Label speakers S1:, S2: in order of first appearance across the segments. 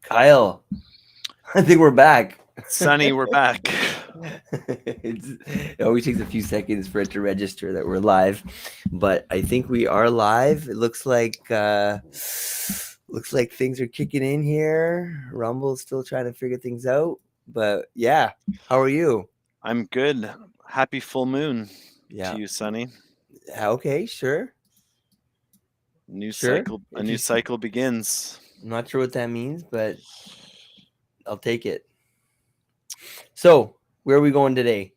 S1: Kyle, I think we're back.
S2: Sunny, we're back.
S1: It always takes a few seconds for it to register that we're live, but I think we are live. It looks like things are kicking in here. Rumble's still trying to figure things out, but yeah. How are you?
S2: I'm good. Happy full moon
S1: Yeah.
S2: to you, Sunny.
S1: Okay. Sure.
S2: New
S1: Sure.
S2: cycle. A
S1: If
S2: new
S1: you,
S2: cycle begins.
S1: I'm not sure what that means, but I'll take it. So, where are we going today?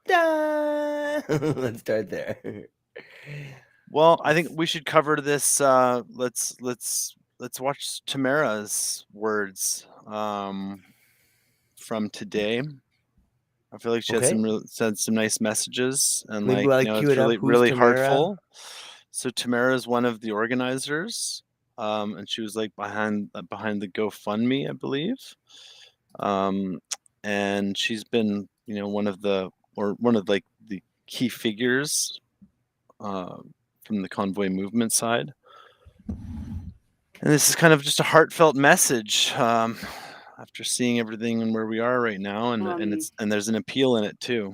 S1: Let's start there.
S2: Well, I think we should cover this. Let's watch Tamara's words from today. I feel like she had
S1: Okay.
S2: said some nice messages, and
S1: Maybe while I
S2: it's
S1: cue it up,
S2: really
S1: who's
S2: really
S1: Tamara?
S2: heartful. So Tamara is one of the organizers, and she was like behind the GoFundMe, I believe. Um, and she's been one of the key figures uh, from the convoy movement side. And this is kind of just a heartfelt message after seeing everything and where we are right now, and there's an appeal in it too.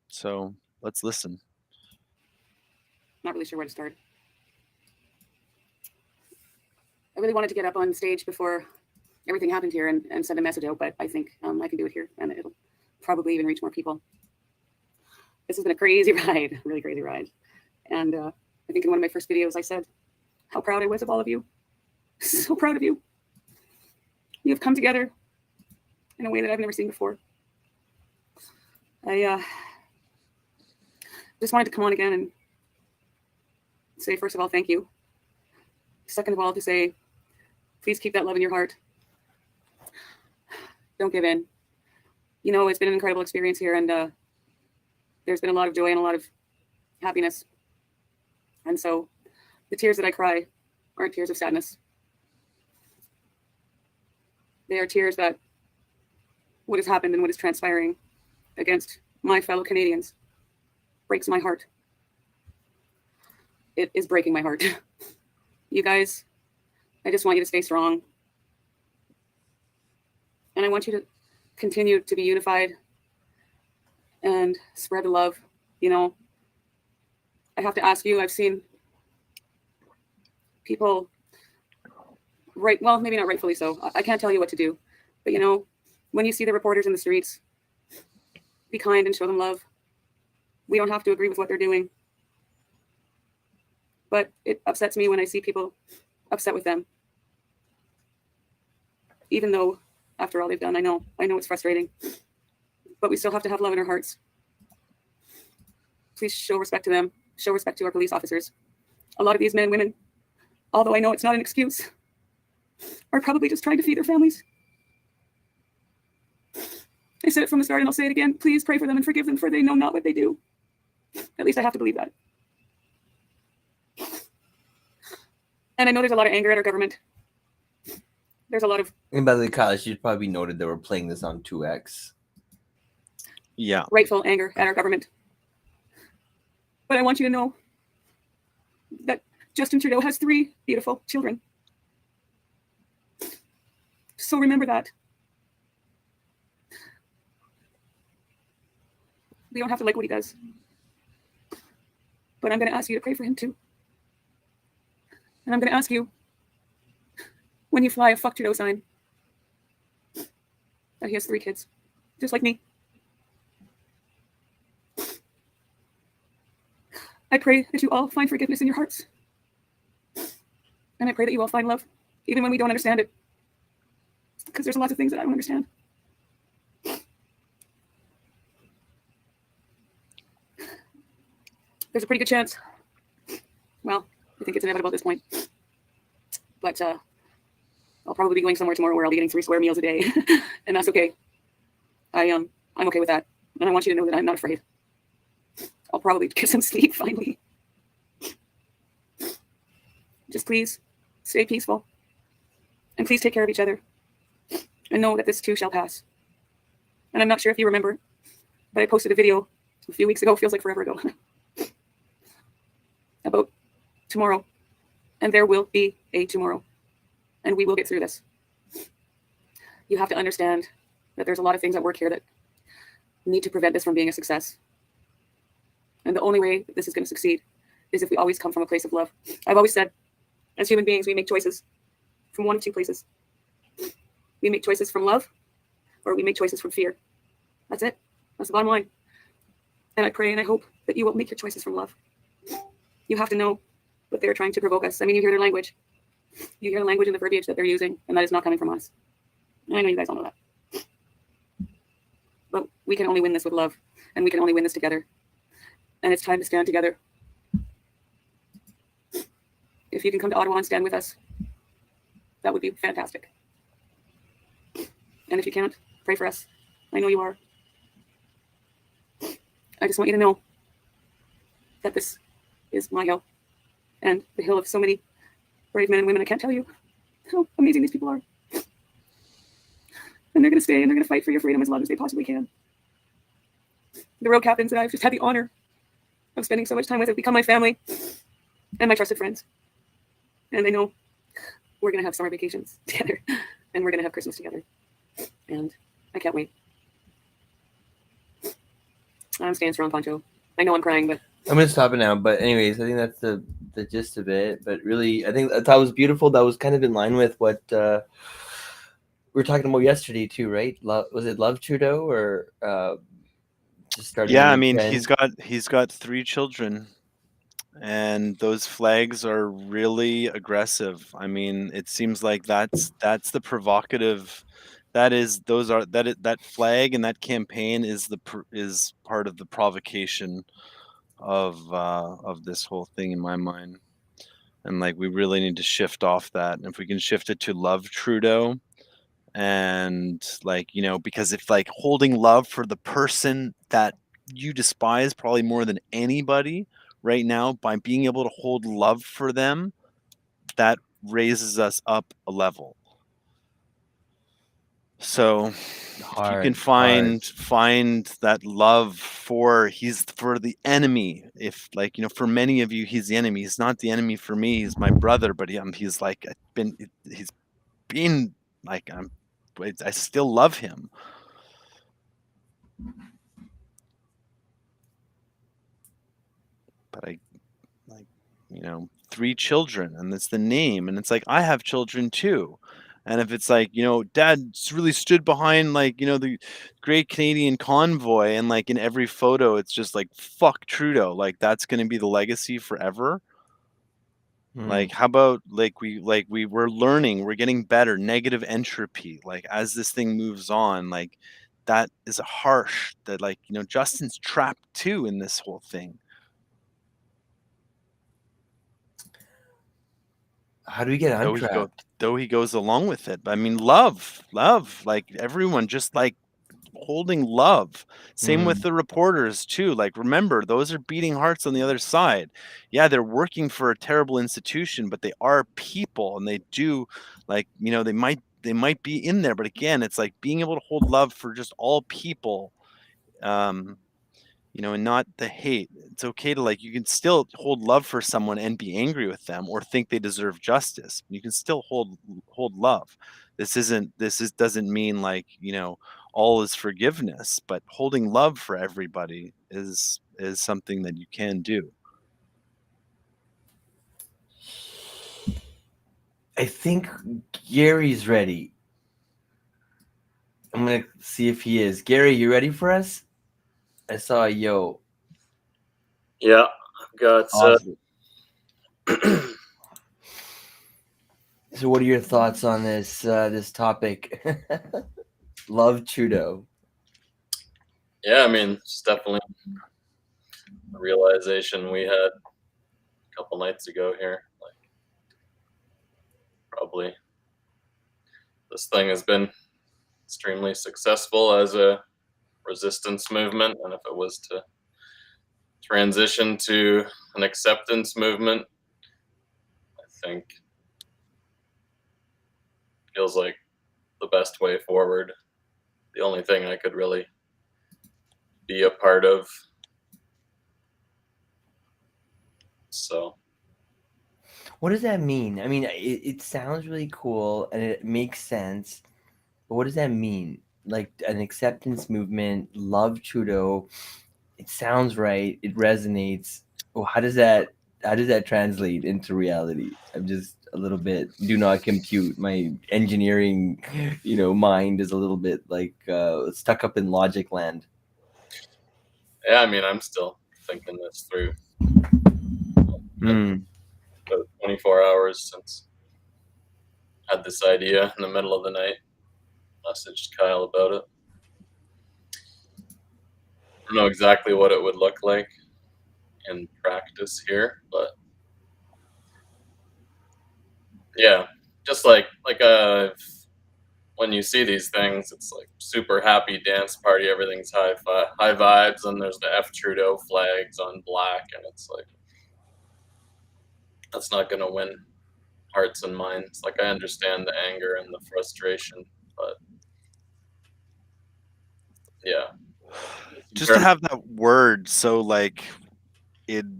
S2: So let's listen.
S3: Not really sure where to start. I really wanted to get up on stage before everything happened here and send a message out, but I think I can do it here, and it'll probably even reach more people. This has been a crazy ride, really crazy ride. And I think in one of my first videos, I said how proud I was of all of you. So proud of you. You have come together in a way that I've never seen before. I just wanted to come on again and say, first of all, thank you. Second of all, to say, please keep that love in your heart. Don't give in. You know, it's been an incredible experience here, and there's been a lot of joy and a lot of happiness. And so the tears that I cry aren't tears of sadness. They are tears that what has happened and what is transpiring against my fellow Canadians breaks my heart. It is breaking my heart. You guys, I just want you to stay strong. And I want you to continue to be unified and spread the love. You know, I have to ask you, I've seen people, well, maybe not rightfully so. I can't tell you what to do. But, you know, when you see the reporters in the streets, be kind and show them love. We don't have to agree with what they're doing. But it upsets me when I see people upset with them. Even though, after all they've done, I know it's frustrating. But we still have to have love in our hearts. Please show respect to them. Show respect to our police officers. A lot of these men and women, although I know it's not an excuse, are probably just trying to feed their families. I said it from the start and I'll say it again. Please pray for them and forgive them, for they know not what they do. At least I have to believe that. And I know there's a lot of anger at our government. There's a lot of...
S1: And by the way, Kyle, it should probably be noted that we're playing this on 2X.
S2: Yeah.
S3: Rightful anger at our government. But I want you to know that Justin Trudeau has 3 beautiful children. So remember that. We don't have to like what he does. But I'm going to ask you to pray for him too. And I'm going to ask you, when you fly a fuck Trudeau sign, that he has 3 kids, just like me. I pray that you all find forgiveness in your hearts. And I pray that you all find love, even when we don't understand it. Because there's lots of things that I don't understand. There's a pretty good chance. Well, I think it's inevitable at this point. But I'll probably be going somewhere tomorrow where I'll be getting 3 square meals a day. And that's okay. I'm okay with that. And I want you to know that I'm not afraid. I'll probably get some sleep finally. Just please stay peaceful. And please take care of each other. And know that this too shall pass. And I'm not sure if you remember, but I posted a video a few weeks ago, feels like forever ago, about tomorrow. And there will be a tomorrow. and we will get through this. You have to understand that there's a lot of things at work here that need to prevent this from being a success. And the only way that this is going to succeed is if we always come from a place of love. I've always said, as human beings, we make choices from one of two places. We make choices from love, or we make choices from fear. That's it. That's the bottom line. And I pray and I hope that you will make your choices from love. You have to know that they're trying to provoke us. I mean, you hear their language. You hear the language and the verbiage that they're using, and that is not coming from us. I know you guys all know that. But we can only win this with love, and we can only win this together. And it's time to stand together. If you can come to Ottawa and stand with us, that would be fantastic. And if you can't, pray for us. I know you are. I just want you to know that this is my hill, and the hill of so many brave men and women. I can't tell you how amazing these people are. And they're going to stay, and they're going to fight for your freedom as long as they possibly can. The road captains that I've just had the honor of spending so much time with have become my family and my trusted friends. And they know we're going to have summer vacations together, and we're going to have Christmas together. And I can't wait. I'm staying strong, Pancho. I know I'm crying, but
S1: I'm gonna stop it now. But anyways, I think that's the gist of it. But really, I think that was beautiful. That was kind of in line with what we were talking about yesterday too, right? Was it Love Trudeau or just starting?
S2: Yeah, I mean, he's got 3 children, and those flags are really aggressive. I mean, it seems like that's the provocative. That flag and that campaign is part of the provocation of this whole thing in my mind. And like, we really need to shift off that. And if we can shift it to Love Trudeau, and like, because if like holding love for the person that you despise probably more than anybody right now, by being able to hold love for them, that raises us up a level. So if you can find that love for the enemy. If like, for many of you, he's the enemy. He's not the enemy for me. He's my brother, but he's like he's been like, I still love him. But I like, 3 children, and it's the name, and it's like, I have children too. And if it's like, Dad's really stood behind like, the Great Canadian Convoy, and like in every photo, it's just like, fuck Trudeau. Like, that's going to be the legacy forever. Like, how about we're learning, we're getting better, negative entropy. Like, as this thing moves on, like, that is harsh, that like, Justin's trapped too in this whole thing.
S1: How do we get untrapped?
S2: Though he goes along with it. I mean, love, like everyone just like holding love. Same with the reporters too. Like, remember, those are beating hearts on the other side. Yeah, they're working for a terrible institution, but they are people, and they do like, they might be in there, but again, it's like being able to hold love for just all people. And not the hate. It's okay to like, you can still hold love for someone and be angry with them or think they deserve justice. You can still hold love. This doesn't mean like, all is forgiveness, but holding love for everybody is something that you can do.
S1: I think Gary's ready. I'm gonna see if he is. Gary, you ready for us? I saw a yo.
S4: Yeah, I've got.
S1: Awesome. So, what are your thoughts on this topic? Love Trudeau.
S4: Yeah, I mean, it's definitely a realization we had a couple nights ago here. Like, probably this thing has been extremely successful as a resistance movement, and if it was to transition to an acceptance movement, I think feels like the best way forward. The only thing I could really be a part of. So,
S1: What does that mean? I mean, it sounds really cool and it makes sense, but what does that mean? Like an acceptance movement, love Trudeau. It sounds right. It resonates. Well, how does that translate into reality? I'm just a little bit do not compute. My engineering, mind is a little bit like stuck up in logic land.
S4: Yeah, I mean, I'm still thinking this through.
S1: Mm.
S4: About 24 hours since I had this idea in the middle of the night. Messaged Kyle about it. I don't know exactly what it would look like in practice here, but yeah, just like when you see these things, it's like super happy dance party. Everything's high vibes, and there's the F Trudeau flags on black, and it's like that's not gonna win hearts and minds. Like I understand the anger and the frustration, but yeah,
S2: Just to have that word, so like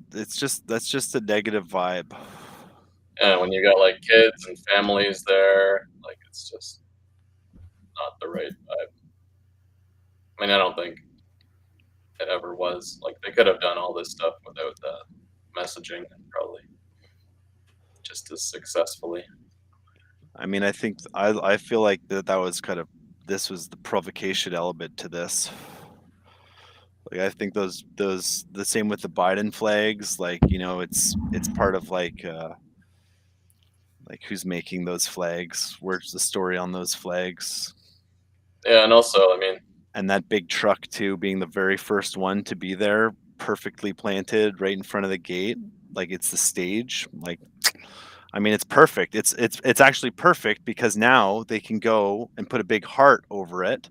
S2: that's just a negative vibe.
S4: yeah, when you got like kids and families there, like it's just not the right vibe. I mean, I don't think it ever was. Like they could have done all this stuff without that messaging and probably just as successfully.
S2: I mean, I think I feel like that was kind of, this was the provocation element to this. Like I think those the same with the Biden flags. Like it's part of like who's making those flags? Where's the story on those flags?
S4: Yeah, and also, I mean,
S2: And that big truck too, being the very first one to be there, perfectly planted right in front of the gate. Like it's the stage. Like, I mean, it's perfect. It's actually perfect because now they can go and put a big heart over it,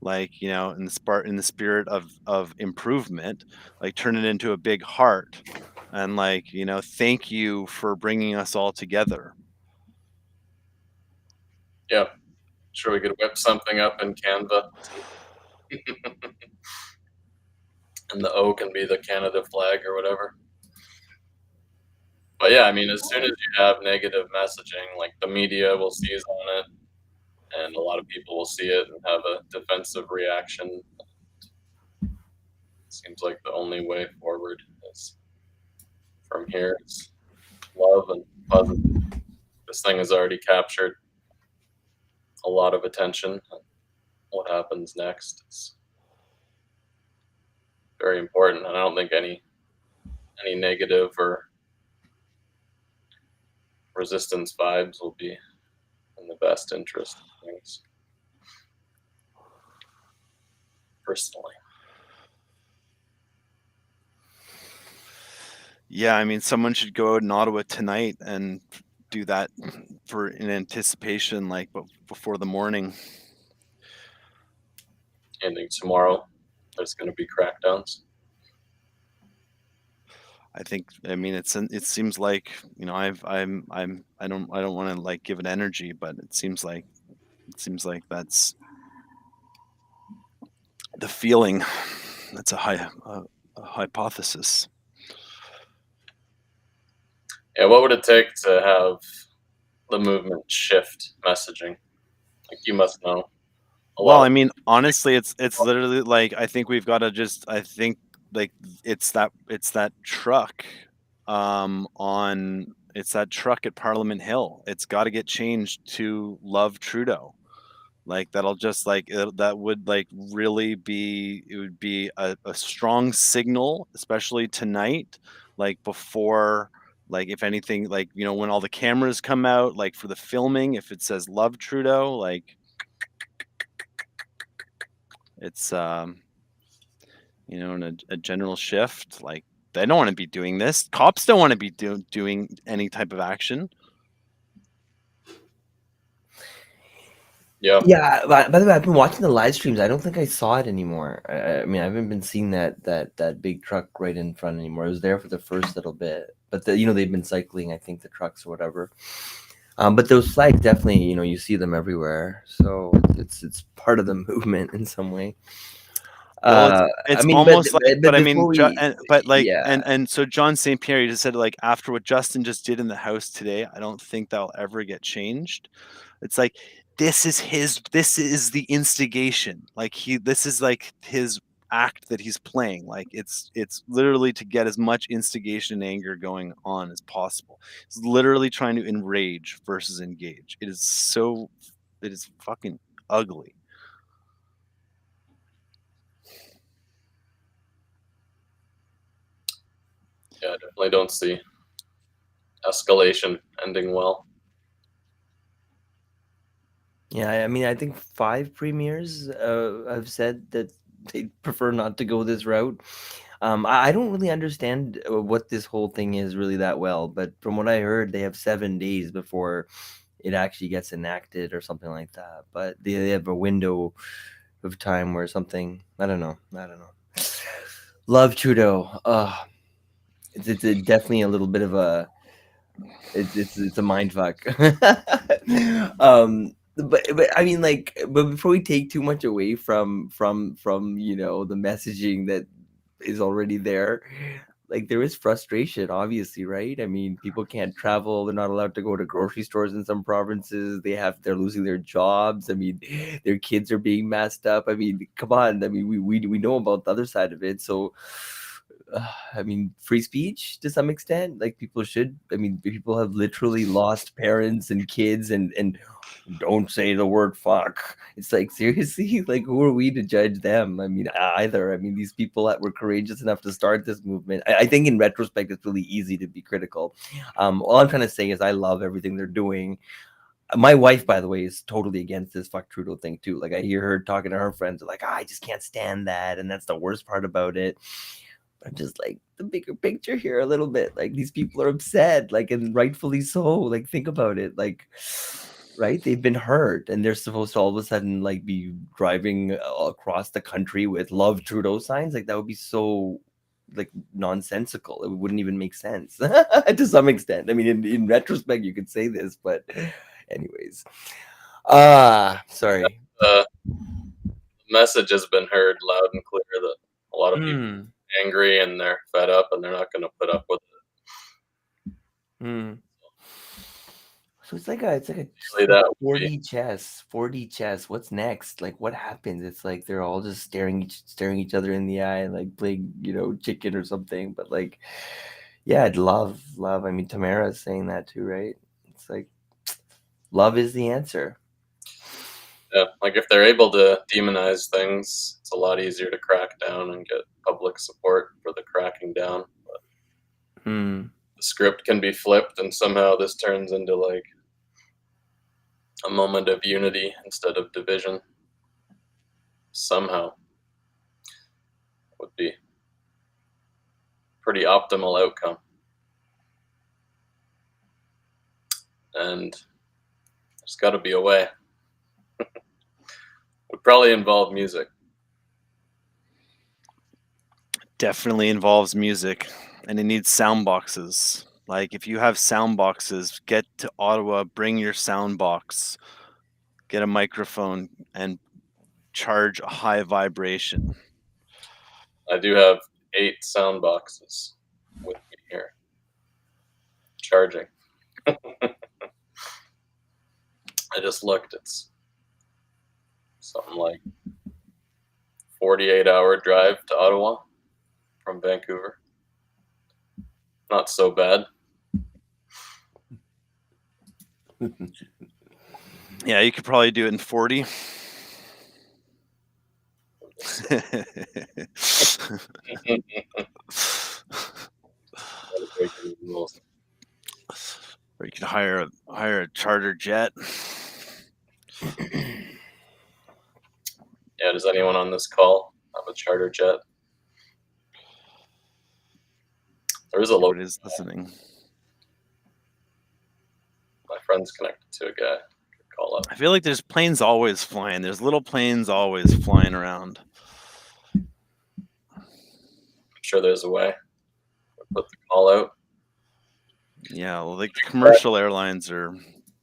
S2: like in the spirit of improvement, like turn it into a big heart, and like thank you for bringing us all together.
S4: yeah, sure we could whip something up in Canva. And the O can be the Canada flag or whatever. But yeah, I mean, as soon as you have negative messaging, like the media will seize on it, and a lot of people will see it and have a defensive reaction. It seems like the only way forward is from here. It's love and positive. This thing has already captured a lot of attention. What happens next is very important, and I don't think any negative or resistance vibes will be in the best interest of things. Personally,
S2: Yeah, I mean, someone should go out in Ottawa tonight and do that for in anticipation, like before the morning.
S4: I think tomorrow there's going to be crackdowns.
S2: I mean, it seems like I don't want to like give it energy, but it seems like that's the feeling. That's a hypothesis.
S4: Yeah, what would it take to have the movement shift messaging? Like you must know a
S2: Well,
S4: lot.
S2: I mean, honestly, it's literally like I think we've got to just like it's that truck on it's that truck at Parliament Hill. It's got to get changed to Love Trudeau. Like that'll just like that would like really be, it would be a strong signal, especially tonight, like before, like if anything, like when all the cameras come out, like for the filming, if it says Love Trudeau, like it's in a general shift. Like they don't want to be doing this. Cops don't want to be doing any type of action.
S4: Yeah,
S1: Yeah. By the way, I've been watching the live streams. I don't think I saw it anymore. I mean, I haven't been seeing that big truck right in front anymore. It was there for the first little bit, but they've been cycling. I think the trucks or whatever. But those flags definitely, you see them everywhere. So it's part of the movement in some way.
S2: Well,
S1: I
S2: it's
S1: mean,
S2: almost like, but I mean,
S1: before we, yeah,
S2: and so John St. Pierre just said, like, after what Justin just did in the House today, I don't think that'll ever get changed. It's like, this is the instigation. Like, this is like his act that he's playing. Like, it's literally to get as much instigation and anger going on as possible. He's literally trying to enrage versus engage. It is fucking ugly.
S4: Yeah, I definitely don't see escalation ending well.
S1: yeah. I mean, I think 5 premiers have said that they prefer not to go this route. I don't really understand what this whole thing is really that well, but from what I heard, they have 7 days before it actually gets enacted or something like that. But they have a window of time where something, I don't know. Love Trudeau. It's definitely a little bit of a it's a mind fuck. But I mean, like, but before we take too much away from the messaging that is already there, like there is frustration, obviously, right? I mean, people can't travel; they're not allowed to go to grocery stores in some provinces. They're losing their jobs. I mean, their kids are being masked up. I mean, come on. I mean, we know about the other side of it, so I mean, free speech to some extent. Like people should. I mean, people have literally lost parents and kids, and don't say the word fuck. It's like seriously, like who are we to judge them? I mean, either. I mean, these people that were courageous enough to start this movement. I think in retrospect, it's really easy to be critical. All I'm trying to say is I love everything they're doing. My wife, by the way, is totally against this fuck Trudeau thing too. Like I hear her talking to her friends, like, I just can't stand that, and that's the worst part about it. I'm just like the bigger picture here a little bit. Like these people are upset, like, and rightfully so. Like think about it, like, right? They've been hurt, and they're supposed to all of a sudden like be driving across the country with "Love Trudeau" signs. Like that would be so like nonsensical. It wouldn't even make sense to some extent. I mean, in retrospect, you could say this, but anyways, sorry.
S4: The message has been heard loud and clear that a lot of people
S1: Mm,
S4: are angry and they're fed up and they're not going to put up with
S1: mm. So it's like a
S4: it. That would be
S1: 4D chess. What's next? Like what happens? It's like they're all just staring each other in the eye and like playing, chicken or something. But like, yeah, I'd love. I mean, Tamara is saying that too, right? It's like love is the answer.
S4: yeah, like if they're able to demonize things, it's a lot easier to crack down and get public support for the cracking down. But
S1: Hmm.
S4: the script can be flipped, and somehow this turns into like a moment of unity instead of division. Somehow would be pretty optimal outcome. And there's got to be a way. Would probably involve music.
S2: Definitely involves music, and it needs sound boxes. Like if you have sound boxes, get to Ottawa, bring your sound box, get a microphone, and charge a high vibration.
S4: I do have 8 sound boxes with me here, charging. I just looked. It's something like 48-hour drive to Ottawa from Vancouver. Not so bad.
S2: Yeah, you could probably do it in 40. Or you could hire a charter jet.
S4: Yeah, does anyone on this call have a charter jet? There is a local.
S2: Everybody's listening.
S4: My friend's connected to a guy. Could call up.
S2: I feel like there's planes always flying. There's little planes always flying around.
S4: I'm sure there's a way. We'll put the call out.
S2: Yeah, well, like the commercial airlines are.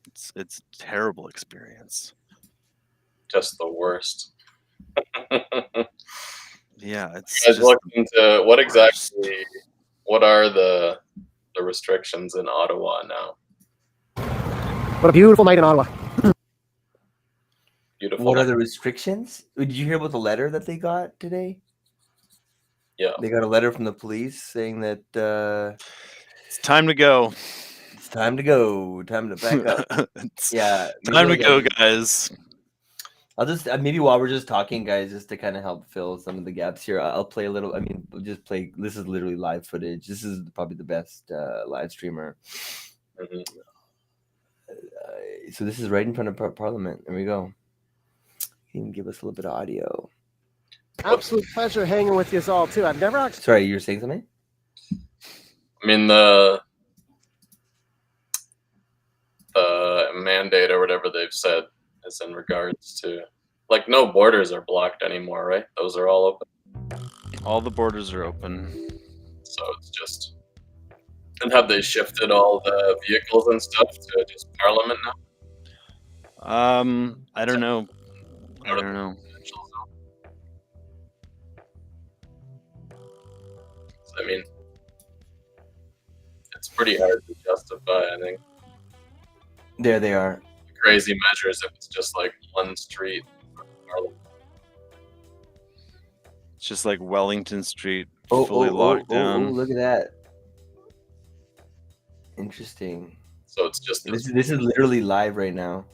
S2: It's a terrible experience.
S4: Just the worst.
S2: Yeah, it's
S4: You guys
S2: just
S4: looked into what
S2: worst.
S4: exactly? What are the restrictions in Ottawa now?
S5: What a beautiful night in Ottawa.
S4: Beautiful.
S1: What are
S4: night.
S1: the restrictions? Did you hear about the letter that they got today?
S4: Yeah.
S1: They got a letter from the police saying that
S2: It's time to go.
S1: it's time to go, time to pack up.
S2: It's
S1: Yeah, maybe
S2: time to
S1: like
S2: go, guys.
S1: I'll just maybe while we're just talking, guys, just to kind of help fill some of the gaps here, I'll play a little. I mean, we'll just play. This is literally live footage. This is probably the best live streamer.
S4: Mhm.
S1: So this is right in front of Parliament. There we go. He can give us a little bit of audio.
S5: Absolute pleasure hanging with you all too. I've never actually.
S1: Sorry, you were saying something?
S4: I mean the mandate or whatever they've said is in regards to like no borders are blocked anymore, right? Those are all open.
S2: All the borders are open.
S4: So it's just. And have they shifted all the vehicles and stuff to just Parliament now?
S2: I don't know. I don't know.
S4: I mean, it's pretty hard to justify, I think,
S1: There they are.
S4: crazy measures if it's just like one street.
S2: It's just like Wellington Street fully locked down.
S1: Look at that. Interesting.
S4: So it's just
S1: This is literally live right now.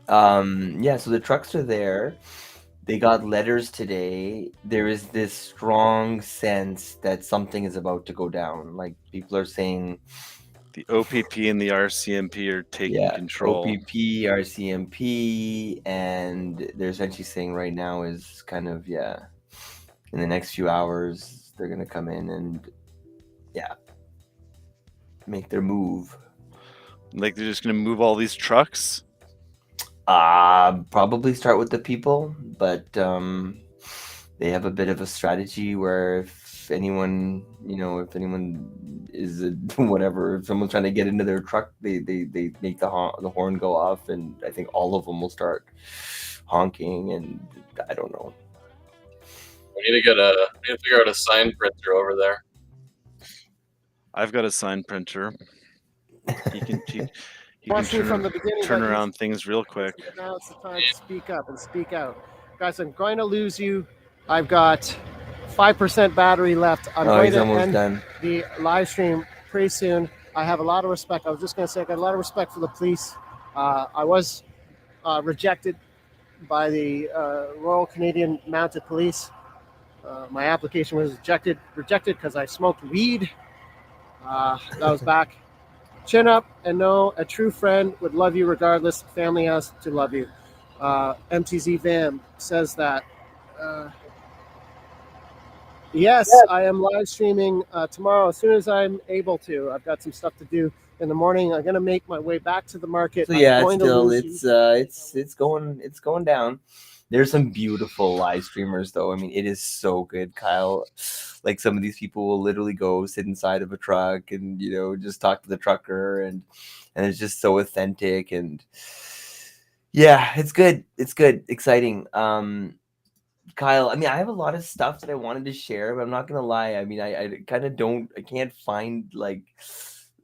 S1: Yeah, so the trucks are there. They got letters today. There is this strong sense that something is about to go down. Like people are saying
S2: The OPP and the RCMP are taking control.
S1: OPP, RCMP, and they're essentially saying right now is kind of, in the next few hours, they're going to come in and, make their move.
S2: Like they're just gonna move all these trucks.
S1: Probably start with the people, but they have a bit of a strategy where if anyone is whatever, if someone's trying to get into their truck, they make the horn go off, and I think all of them will start honking, and I don't know.
S4: we need to figure out a sign printer over there.
S2: I've got a sign printer. He can
S5: Watching from the beginning,
S2: turn
S5: but
S2: around things real quick.
S5: Now it's the time to speak up and speak out. Guys, I'm going to lose you. I've got 5% battery left. I'm going
S1: He's
S5: to
S1: almost
S5: end
S1: done.
S5: the live stream pretty soon. I have a lot of respect. I was just going to say I got a lot of respect for the police. I was rejected by the Royal Canadian Mounted Police. My application was rejected because I smoked weed. That was back. Chin up and know a true friend would love you regardless. Family has to love you. MTZ Vam says that. Yes, I am live streaming tomorrow as soon as I'm able to. I've got some stuff to do in the morning. I'm going to make my way back to the market.
S1: So yeah,
S5: I'm going to
S1: still
S5: lose
S1: it's going down. There's some beautiful live streamers though. I mean, it is so good, Kyle. Like some of these people will literally go sit inside of a truck and just talk to the trucker, and it's just so authentic, and yeah, it's good. It's good, exciting. Kyle, I mean, I have a lot of stuff that I wanted to share, but I'm not gonna lie. I mean, I kind of I can't find like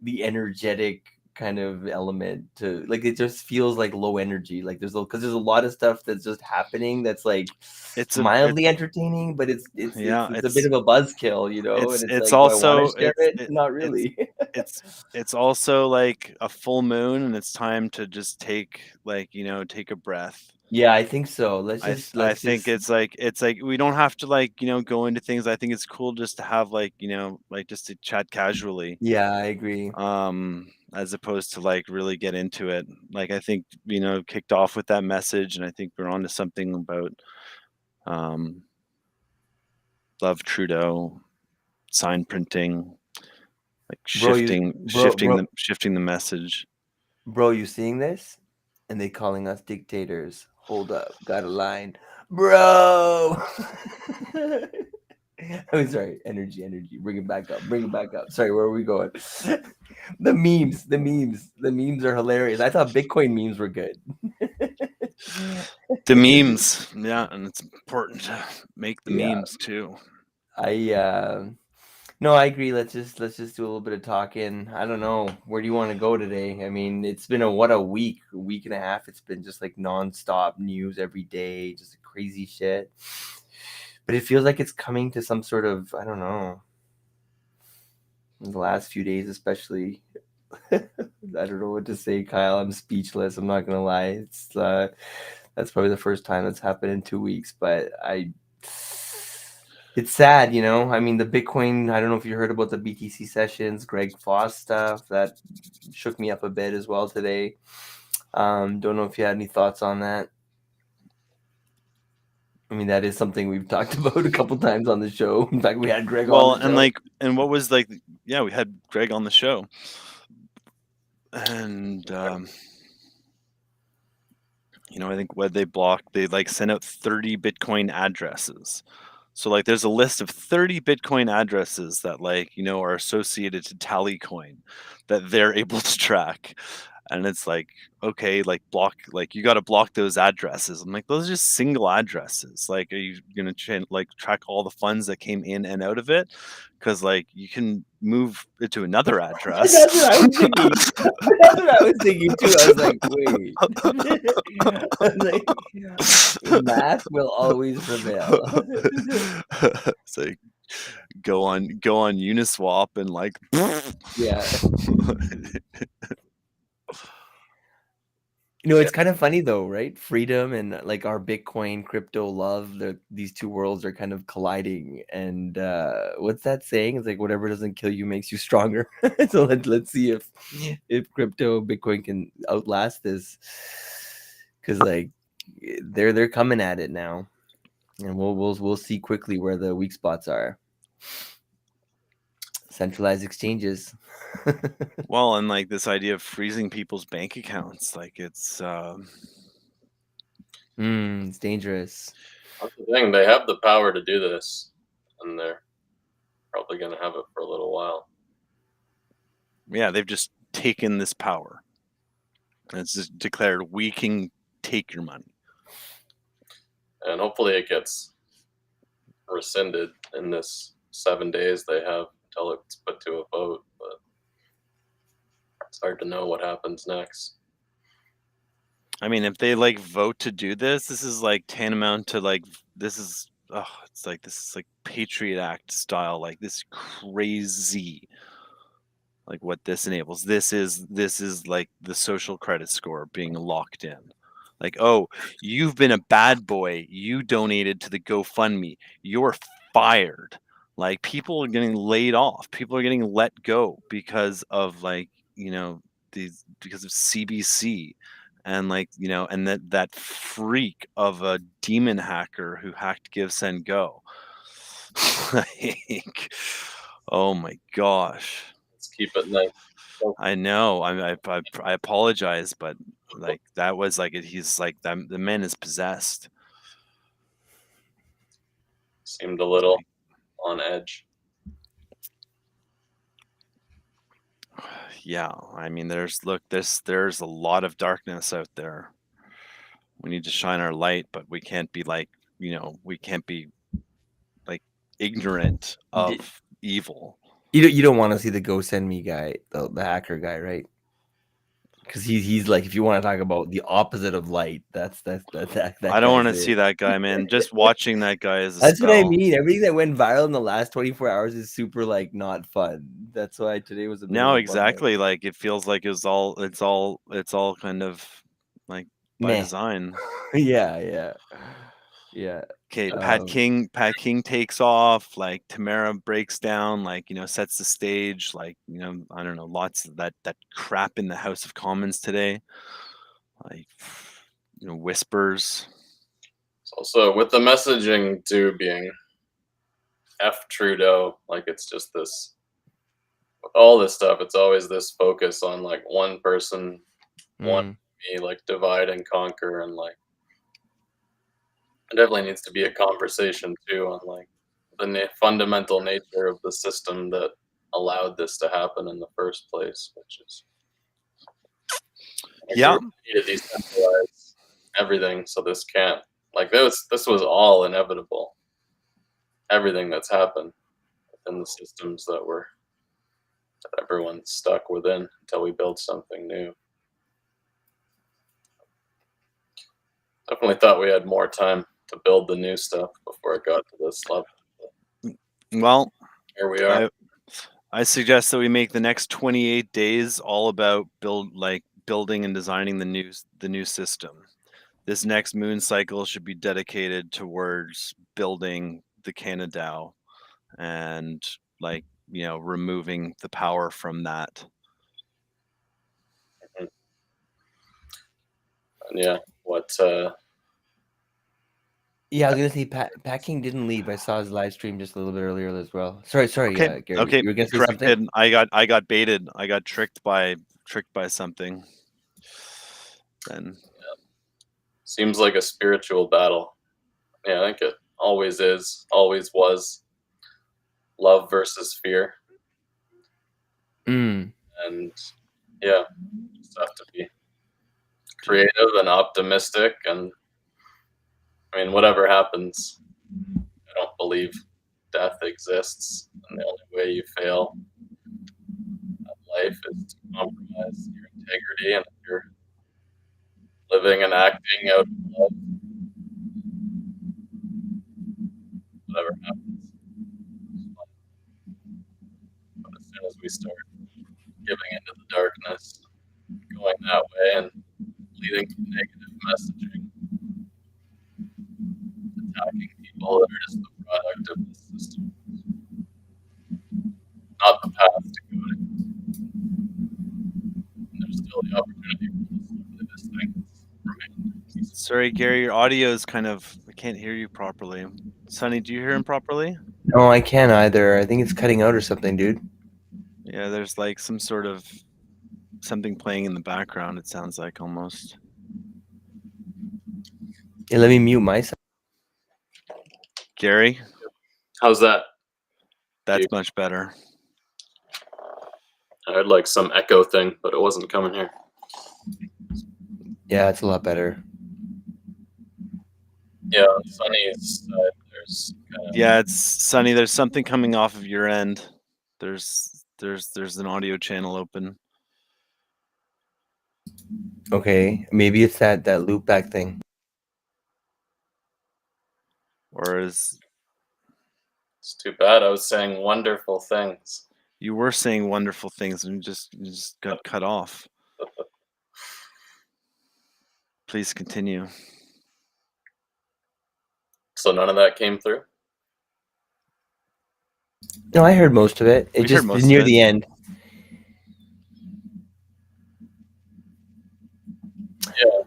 S1: the energetic kind of element to, like, it just feels like low energy. Like there's a lot of stuff that's just happening that's like
S2: It's
S1: mildly entertaining, but it's a bit of a buzzkill, and
S2: it's
S1: like,
S2: also
S1: do I want to share it? Not really.
S2: It's also like a full moon, and it's time to just take a breath.
S1: Yeah, I think so.
S2: I think it's like we don't have to go into things. I think it's cool just to have just to chat casually.
S1: Yeah, I agree.
S2: As opposed to really get into it. Like I think kicked off with that message, and I think we're on to something about love Trudeau, sign printing, like shifting the message.
S1: Bro, you seeing this? And they calling us dictators. Hold up, got a line, bro. I'm sorry, energy. Bring it back up. Sorry, where are we going? The memes are hilarious. I thought Bitcoin memes were good.
S2: The memes, yeah, and it's important to make the
S1: Yeah.
S2: memes too.
S1: No, I agree. Let's just do a little bit of talking. I don't know. Where do you want to go today? I mean, it's been a week and a half. It's been just like nonstop news every day, just crazy shit. But it feels like it's coming to some sort of, I don't know, in the last few days especially. I don't know what to say, Kyle. I'm speechless. I'm not gonna lie. It's that's probably the first time that's happened in 2 weeks, but it's sad, you know. I mean, the Bitcoin, I don't know if you heard about the BTC sessions, Greg Foss stuff, that shook me up a bit as well today. Don't know if you had any thoughts on that. I mean, that is something we've talked about a couple times on the show. In fact, we had Greg on the show.
S2: And what was like, yeah, we had Greg on the show. And you know, I think what they like sent out 30 Bitcoin addresses. So like there's a list of 30 Bitcoin addresses that like, you know, are associated to Tallycoin that they're able to track. And it's like, okay, like you got to block those addresses. I'm like, those are just single addresses. Like, are you going to like track all the funds that came in and out of it? Because like you can move it to another address.
S1: That's what I was thinking. That's what I was thinking too. I was like, wait. I was like, math will always prevail.
S2: It's like go on Uniswap and like
S1: yeah. You know, it's kind of funny though, right? Freedom and like our Bitcoin crypto love, these two worlds are kind of colliding. And what's that saying? It's like whatever doesn't kill you makes you stronger. So let's see if crypto Bitcoin can outlast this, because like they're coming at it now, and we'll see quickly where the weak spots are. Centralized exchanges.
S2: Well, and like this idea of freezing people's bank accounts, like it's
S1: dangerous.
S4: That's the thing. They have the power to do this, and they're probably going to have it for a little while.
S2: Yeah, they've just taken this power. And it's just declared, we can take your money.
S4: And hopefully it gets rescinded in this 7 days they have until it's put to a vote. But it's hard to know what happens next.
S2: I mean, if they like vote to do this is like tantamount to like this is like Patriot Act style, like this crazy, like what this enables. This is like the social credit score being locked in. Like, oh, you've been a bad boy. You donated to the GoFundMe. You're fired. Like people are getting laid off. People are getting let go because of like, you know, because of CBC. And like, you know, and that freak of a demon hacker who hacked Give Send Go. Like, oh my gosh.
S4: Let's keep it nice.
S2: I know. I apologize, but like that was like he's like the man is possessed.
S4: Seemed a little on edge.
S2: Yeah, I mean, there's a lot of darkness out there. We need to shine our light, but we can't be like, you know, we can't be like ignorant of evil.
S1: You don't want to see the Go Send Me guy, the hacker guy, right? Because he's like, if you want to talk about the opposite of light, that
S2: I don't want to see that guy, man. Just watching that guy is
S1: that's spell. What I mean. Everything that went viral in the last 24 hours is super like not fun. That's why today was a bit
S2: no, exactly. Like it feels like it's all kind of like by design.
S1: Yeah.
S2: Okay, Pat King takes off, like Tamara breaks down, like, you know, sets the stage, like, you know, I don't know, lots of that crap in the House of Commons today. Like, you know, whispers.
S4: Also, with the messaging too being F Trudeau, like it's just this, with all this stuff, it's always this focus on like one person, one me, like divide and conquer, and like it definitely needs to be a conversation too on like the fundamental nature of the system that allowed this to happen in the first place, which is
S2: yeah,
S4: decentralized everything. So this can't, like, this was all inevitable. Everything that's happened within the systems that everyone's stuck within until we build something new. Definitely thought we had more time to build the new stuff before it got to this level.
S2: Well,
S4: Here we are.
S2: I suggest that we make the next 28 days all about building and designing the new system. This next moon cycle should be dedicated towards building the Canadao and removing the power from that.
S4: And yeah,
S1: Yeah, I was gonna say Pat King didn't leave. I saw his live stream just a little bit earlier as well. Sorry,
S2: Okay.
S1: Gary.
S2: Okay.
S1: You were gonna say
S2: Corrected.
S1: something?
S2: I got baited. I got tricked by something. Then
S4: seems like a spiritual battle. Yeah, I think it always is, always was. Love versus fear.
S1: Mm.
S4: And yeah, just have to be creative and optimistic. And I mean, whatever happens, I don't believe death exists. And the only way you fail at life is to compromise your integrity. And if you're living and acting out of love, whatever happens. But as soon as we start giving into the darkness, going that way and leading to negative messaging, attacking people that are just the product of the system, not the path to go to. And there's still the opportunity for this thing remain.
S2: sorry, Gary, your audio is I can't hear you properly. Sonny, do you hear him properly?
S1: No, I can't either. I think it's cutting out or something, dude.
S2: Yeah, there's like some sort of something playing in the background, it sounds like almost.
S1: Yeah, let me mute myself.
S2: Gary,
S4: How's that?
S2: that's much better.
S4: I had like some echo thing, but it wasn't coming here.
S1: Yeah, it's a lot better.
S4: Yeah, on Sunny's side, there's
S2: Yeah, it's Sonny. There's something coming off of your end. There's an audio channel open.
S1: Okay, maybe it's that loop back thing.
S2: Or is
S4: it's too bad. I was saying wonderful things.
S2: you were saying wonderful things and you just got cut off. Please continue.
S4: So none of that came through?
S1: No, I heard most of it. It
S2: We
S1: just
S2: heard most
S1: was
S2: of
S1: near
S2: it.
S1: the end.
S4: Yeah,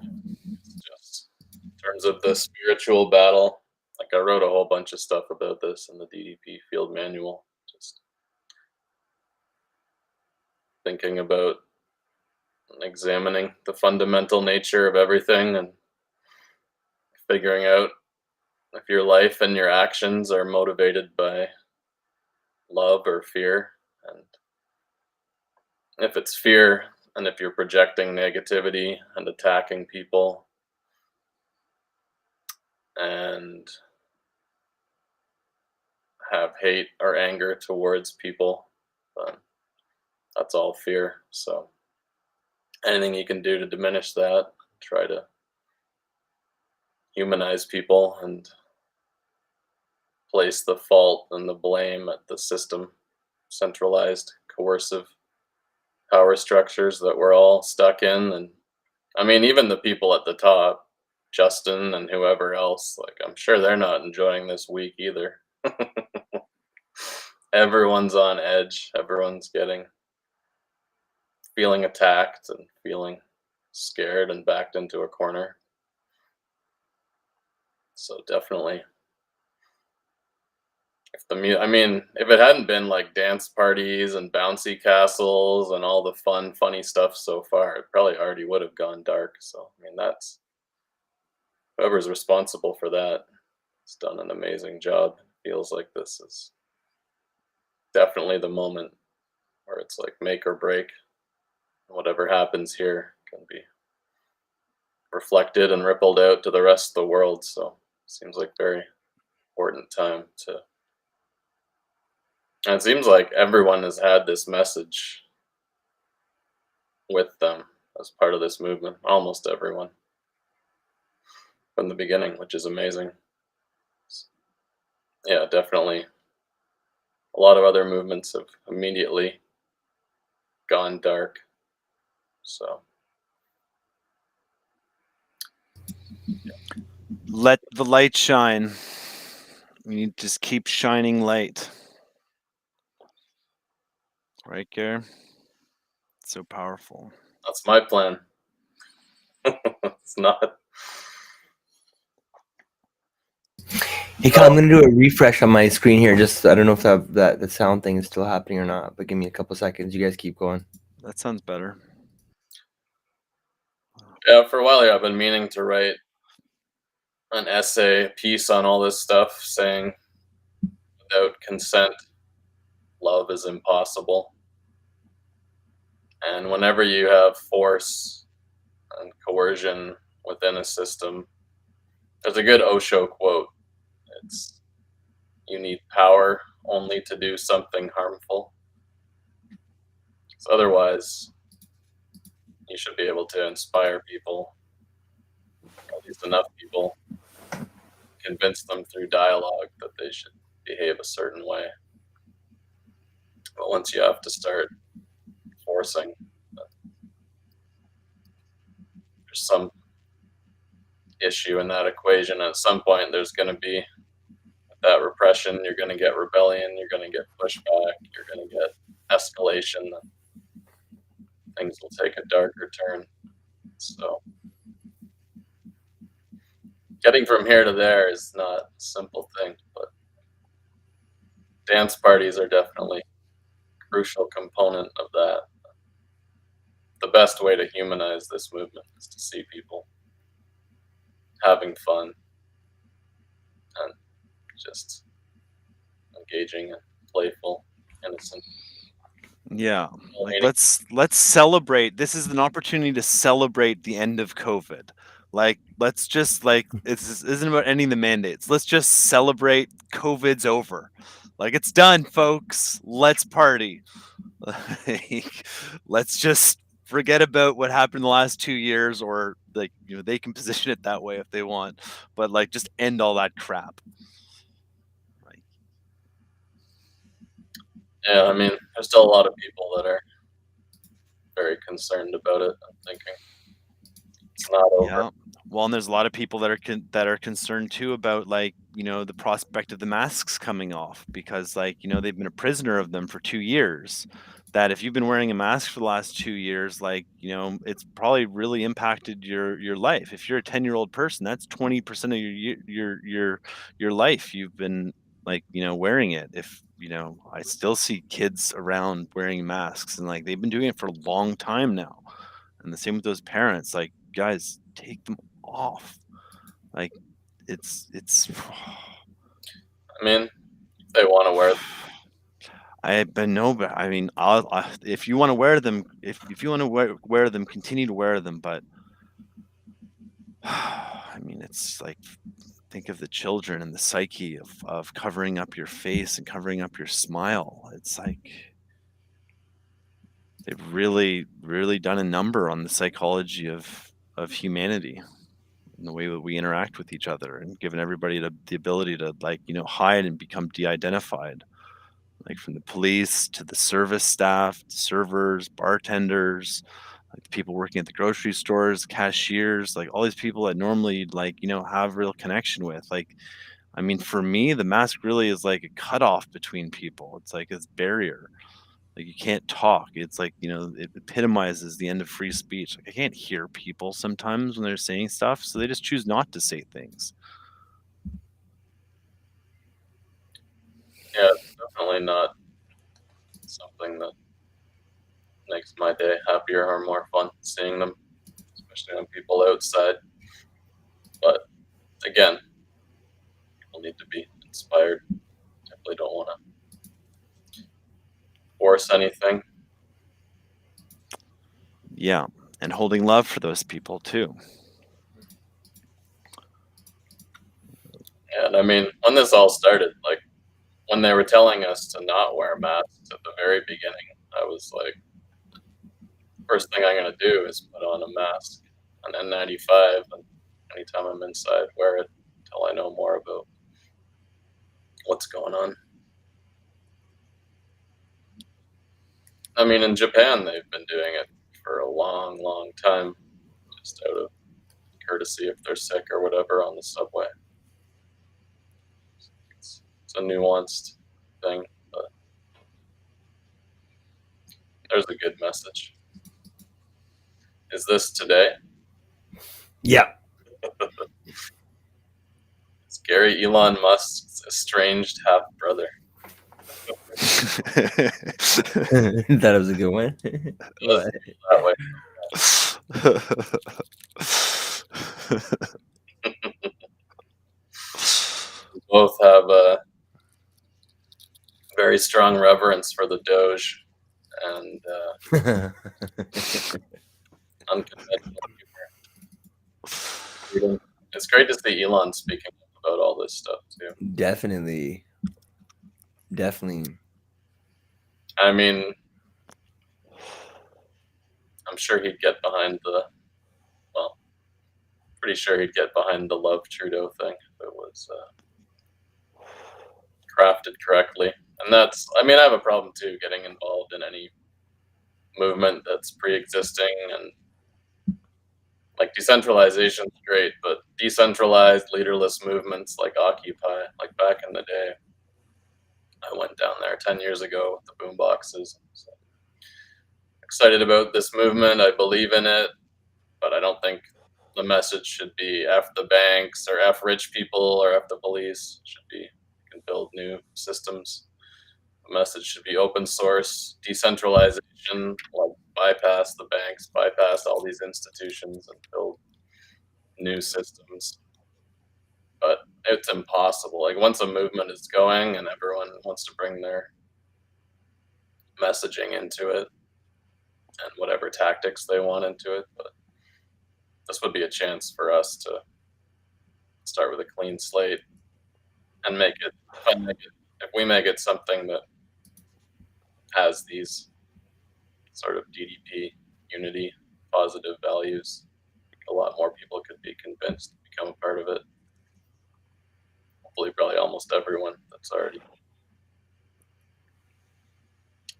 S4: it's just in terms of the spiritual battle. Like I wrote a whole bunch of stuff about this in the DDP field manual. Just thinking about and examining the fundamental nature of everything and figuring out if your life and your actions are motivated by love or fear. And if it's fear, and if you're projecting negativity and attacking people and have hate or anger towards people, then that's all fear. So anything you can do to diminish that, try to humanize people and place the fault and the blame at the system, centralized, coercive power structures that we're all stuck in. And I mean, even the people at the top, Justin and whoever else, like I'm sure they're not enjoying this week either. Everyone's on edge. Everyone's feeling attacked and feeling scared and backed into a corner. So definitely, if it hadn't been like dance parties and bouncy castles and all the funny stuff so far, it probably already would have gone dark. So I mean, that's whoever's responsible for that has done an amazing job. It feels like this is definitely the moment where it's like make or break. Whatever happens here can be reflected and rippled out to the rest of the world. So seems like very important time to. And it seems like everyone has had this message with them as part of this movement. Almost everyone from the beginning, which is amazing. Yeah, definitely. A lot of other movements have immediately gone dark. So
S2: Let the light shine. You need to just keep shining light. Right, Gare? So powerful.
S4: that's my plan. It's not.
S1: Hey, Kyle, I'm gonna do a refresh on my screen here. Just I don't know if that the sound thing is still happening or not, but give me a couple seconds. You guys keep going.
S2: That sounds better.
S4: Yeah, for a while I've been meaning to write an essay piece on all this stuff, saying without consent, love is impossible. And whenever you have force and coercion within a system, there's a good Osho quote. It's, you need power only to do something harmful. So otherwise, you should be able to inspire people, at least enough people, convince them through dialogue that they should behave a certain way. But once you have to start forcing, there's some issue in that equation. At some point, there's going to be that repression. You're going to get rebellion. You're going to get pushback. You're going to get escalation. Things will take a darker turn. So, getting from here to there is not a simple thing, but dance parties are definitely a crucial component of that. The best way to humanize this movement is to see people having fun and just engaging and playful, innocent.
S2: Yeah, like let's celebrate. This is an opportunity to celebrate the end of COVID. Like, let's just this isn't about ending the mandates. Let's just celebrate COVID's over. Like, it's done, folks. Let's party. Like, let's just forget about what happened in the last 2 years, or they can position it that way if they want, but like just end all that crap. Right.
S4: Yeah, I mean, there's still a lot of people that are very concerned about it. I'm thinking it's not over.
S2: Yeah. Well, and there's a lot of people that are concerned too about the prospect of the masks coming off, because they've been a prisoner of them for 2 years. That if you've been wearing a mask for the last 2 years, it's probably really impacted your life. If you're a 10-year-old person, that's 20% of your life you've been wearing it. If I still see kids around wearing masks, and they've been doing it for a long time now. And the same with those parents. Guys, take them off. It's
S4: I mean, if they want to wear them.
S2: if you want to wear them, if you want to wear them, continue to wear them. But it's think of the children and the psyche of covering up your face and covering up your smile. It's they've really, really done a number on the psychology of humanity and the way that we interact with each other, and given everybody the ability to hide and become de-identified, from the police to the service staff, servers, bartenders, people working at the grocery stores, cashiers, all these people that normally have real connection with. For me, the mask really is like a cutoff between people. It's like this barrier. You can't talk. It's it epitomizes the end of free speech. I can't hear people sometimes when they're saying stuff, so they just choose not to say things.
S4: Yeah, it's definitely not something that makes my day happier or more fun, seeing them, especially when people outside. But again, people need to be inspired. Definitely don't want to force anything.
S2: Yeah, and holding love for those people too.
S4: And I mean, when this all started, like when they were telling us to not wear masks at the very beginning, I was like, first thing I'm gonna do is put on a mask, an N95, and anytime I'm inside, wear it until I know more about what's going on. I mean, in Japan, they've been doing it for a long, long time, just out of courtesy if they're sick or whatever on the subway. It's a nuanced thing, but there's a good message. Is this today?
S1: Yeah.
S4: It's Gary Elon Musk's estranged half brother.
S1: That was a good one. What?
S4: That way. We both have a very strong reverence for the Doge and unconventional humor. It's great to see Elon speaking about all this stuff too.
S1: Definitely.
S4: I mean, I'm sure he'd get behind pretty sure he'd get behind the Love Trudeau thing if it was crafted correctly. And that's, I mean, I have a problem too getting involved in any movement that's pre-existing, and like decentralization is great, but decentralized leaderless movements like Occupy, like back in the day, I went down there 10 years ago with the boom boxes. So excited about this movement. I believe in it, but I don't think the message should be F the banks or F rich people or F the police. It should be, you can build new systems. The message should be open source, decentralization, like bypass the banks, bypass all these institutions and build new systems. But it's impossible. Like once a movement is going and everyone wants to bring their messaging into it and whatever tactics they want into it, but this would be a chance for us to start with a clean slate and make it, if we make it something that has these sort of DDP, unity, positive values, a lot more people could be convinced to become a part of it. Hopefully, probably almost everyone that's already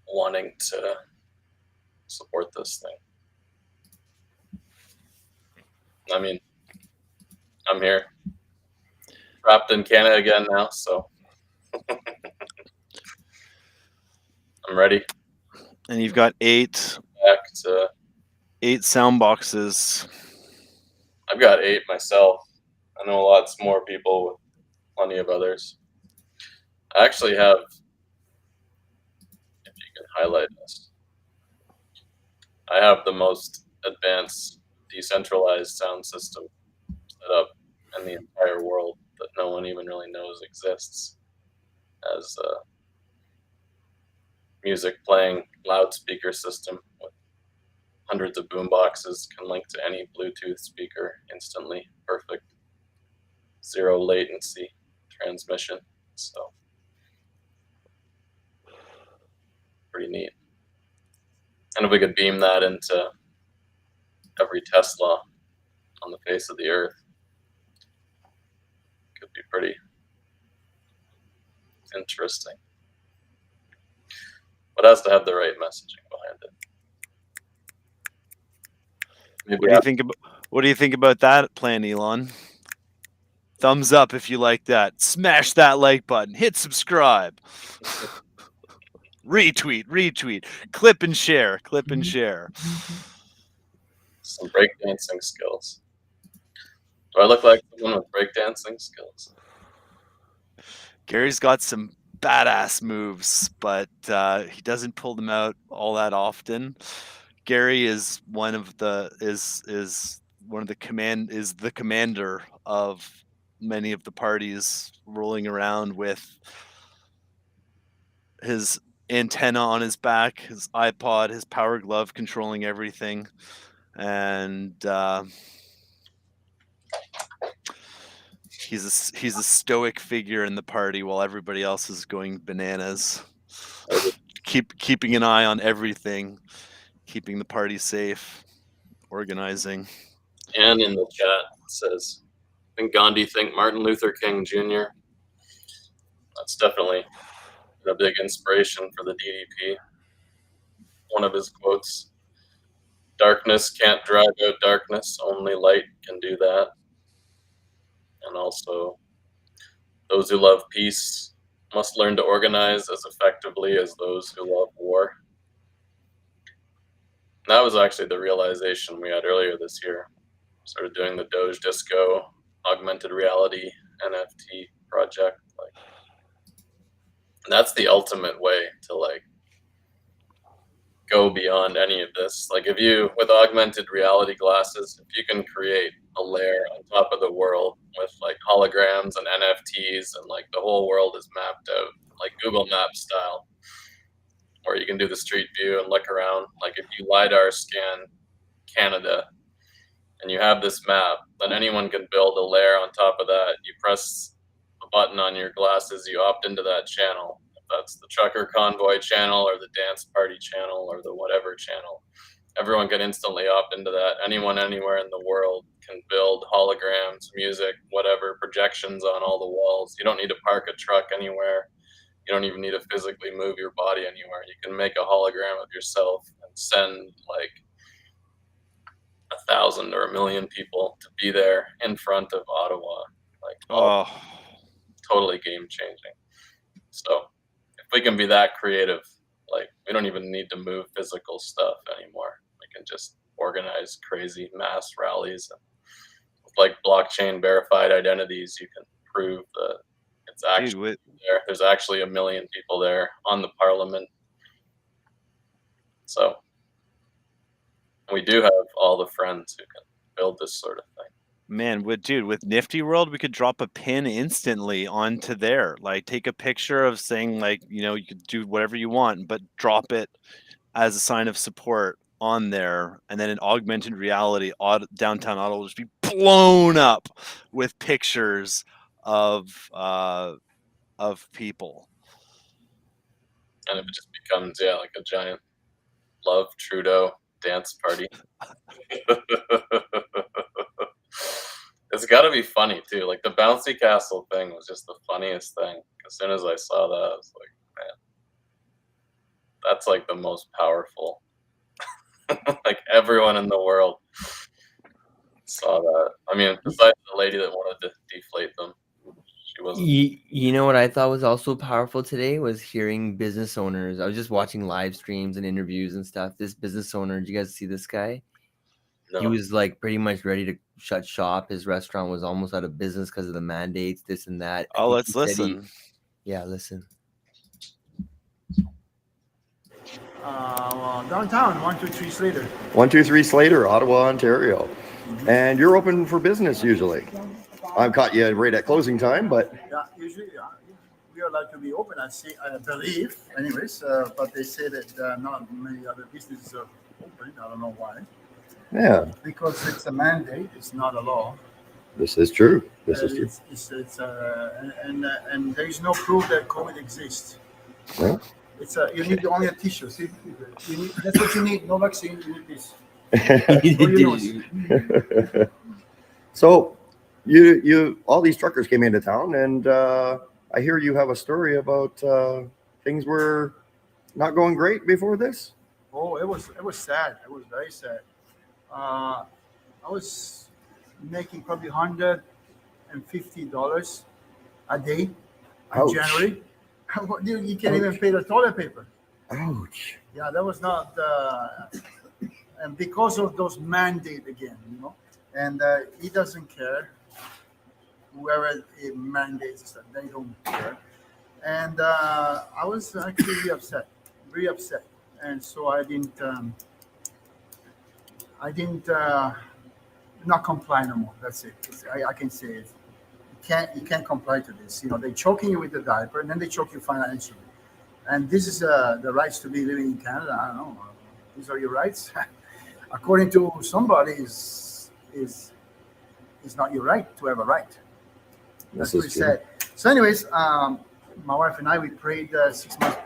S4: wanting to support this thing. I mean, I'm here, trapped in Canada again now, so I'm ready.
S2: And you've got eight sound boxes.
S4: I've got 8 myself. I know lots more people with plenty of others. I actually have, if you can highlight this, I have the most advanced decentralized sound system set up in the entire world that no one even really knows exists, as a music playing loudspeaker system with hundreds of boom boxes, can link to any Bluetooth speaker instantly, perfect, 0 latency transmission. So pretty neat. And if we could beam that into every Tesla on the face of the earth, it could be pretty interesting. But it has to have the right messaging behind it. Maybe
S2: What do you think about that plan, Elon? Thumbs up if you like that. Smash that like button. Hit subscribe. Retweet. Clip and share.
S4: some breakdancing skills. Do I look like someone with breakdancing skills?
S2: Gary's got some badass moves, but he doesn't pull them out all that often. Gary is the commander of many of the parties, rolling around with his antenna on his back, his iPod, his power glove, controlling everything. And He's a stoic figure in the party while everybody else is going bananas. Keeping an eye on everything, keeping the party safe, organizing.
S4: And in the chat it says, I think Gandhi think Martin Luther King Jr. That's definitely a big inspiration for the DDP. One of his quotes, darkness can't drive out darkness, only light can do that. And also, those who love peace must learn to organize as effectively as those who love war. And that was actually the realization we had earlier this year. Started doing the Doge Disco augmented reality NFT project. Like, and that's the ultimate way to like go beyond any of this. Like if you, with augmented reality glasses, if you can create a layer on top of the world with like holograms and NFTs and like the whole world is mapped out, like Google Maps style, or you can do the street view and look around. Like if you LiDAR scan Canada and you have this map, then anyone can build a layer on top of that. You press a button on your glasses, you opt into that channel. That's the trucker convoy channel or the dance party channel or the whatever channel. Everyone can instantly opt into that. Anyone anywhere in the world can build holograms, music, whatever, projections on all the walls. You don't need to park a truck anywhere. You don't even need to physically move your body anywhere. You can make a hologram of yourself and send like 1,000 or 1,000,000 people to be there in front of Ottawa. Like, totally game changing. So if we can be that creative, like we don't even need to move physical stuff anymore. We can just organize crazy mass rallies and with like blockchain verified identities, you can prove that it's actually there. There's actually 1,000,000 people there on the parliament. So we do have all the friends who can build this sort of thing.
S2: Man, with Nifty World, we could drop a pin instantly onto there. Like take a picture of saying like, you could do whatever you want, but drop it as a sign of support on there. And then in augmented reality, downtown Ottawa will just be blown up with pictures of people.
S4: And it just becomes, like a giant Love Trudeau dance party. It's got to be funny too. Like the bouncy castle thing was just the funniest thing. As soon as I saw that, I was like, man, that's like the most powerful. Like everyone in the world saw that. I mean, besides the lady that wanted to deflate them, she wasn't.
S1: You know what I thought was also powerful today was hearing business owners. I was just watching live streams and interviews and stuff. This business owner, did you guys see this guy? No. He was like pretty much ready to shut shop. His restaurant was almost out of business because of the mandates, this and that.
S2: Oh, let's listen.
S1: Listen.
S6: Downtown, 123 Slater.
S7: 123 Slater, Ottawa, Ontario. And you're open for business usually. I've caught you right at closing time, but...
S6: Yeah, usually we are allowed to be open, I believe, anyways. But they say that not many other businesses are open. I don't know why.
S7: Yeah.
S6: Because it's a mandate. It's not a law.
S7: This is true. This is true.
S6: And there is no proof that COVID exists.
S7: Yeah.
S6: You need only a tissue. See, that's what you need. No vaccine. You need this.
S7: So, you all these truckers came into town, and I hear you have a story about things were not going great before this.
S6: Oh, it was sad. It was very sad. I was making probably $150 a day in January. You can't even pay the toilet paper.
S7: Ouch.
S6: Yeah, that was not, and because of those mandate again, and he doesn't care. Whoever it mandates, they don't care. And I was actually very upset. And so I didn't not comply no more. That's it. I can say it. You can't comply to this. They're choking you with the diaper, and then they choke you financially. And this is the rights to be living in Canada. I don't know. These are your rights. According to somebody, is not your right to have a right. That's
S7: This is
S6: pretty
S7: true.
S6: sad. So, anyways, my wife and I, we prayed 6 months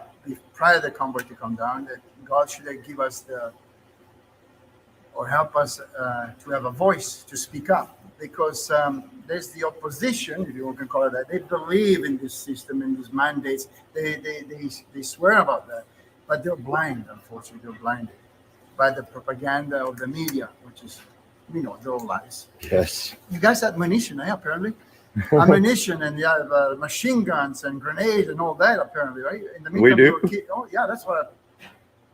S6: prior to the convoy to come down that God should give us or help us to have a voice to speak up, because there's the opposition, if you can call it that. They believe in this system and these mandates. They swear about that, but they're blind. Unfortunately, they're blinded by the propaganda of the media, which is, they're all lies.
S7: Yes.
S6: You guys had ammunition, apparently. Ammunition, and you have machine guns and grenades and all that, apparently, right? In the
S7: We do?
S6: Oh, yeah, that's what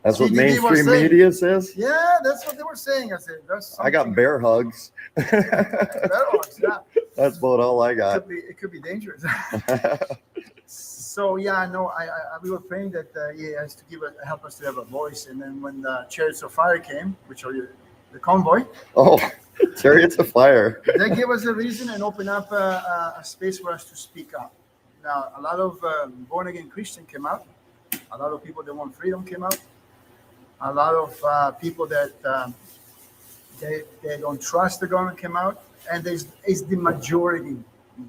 S7: What
S6: CDD was
S7: mainstream
S6: saying.
S7: media says.
S6: Yeah, that's what they were saying. I said,
S7: I got bear hugs.
S6: yeah.
S7: That's about all I got.
S6: It could be dangerous. So yeah, no, we were praying that he has to help us to have a voice. And then when the Chariots of Fire came, which are the convoy,
S7: Oh, Chariots of Fire.
S6: they gave us a reason and opened up a space for us to speak up. Now, a lot of born again Christians came out. A lot of people that want freedom came out. A lot of people that they don't trust the government came out, and is the majority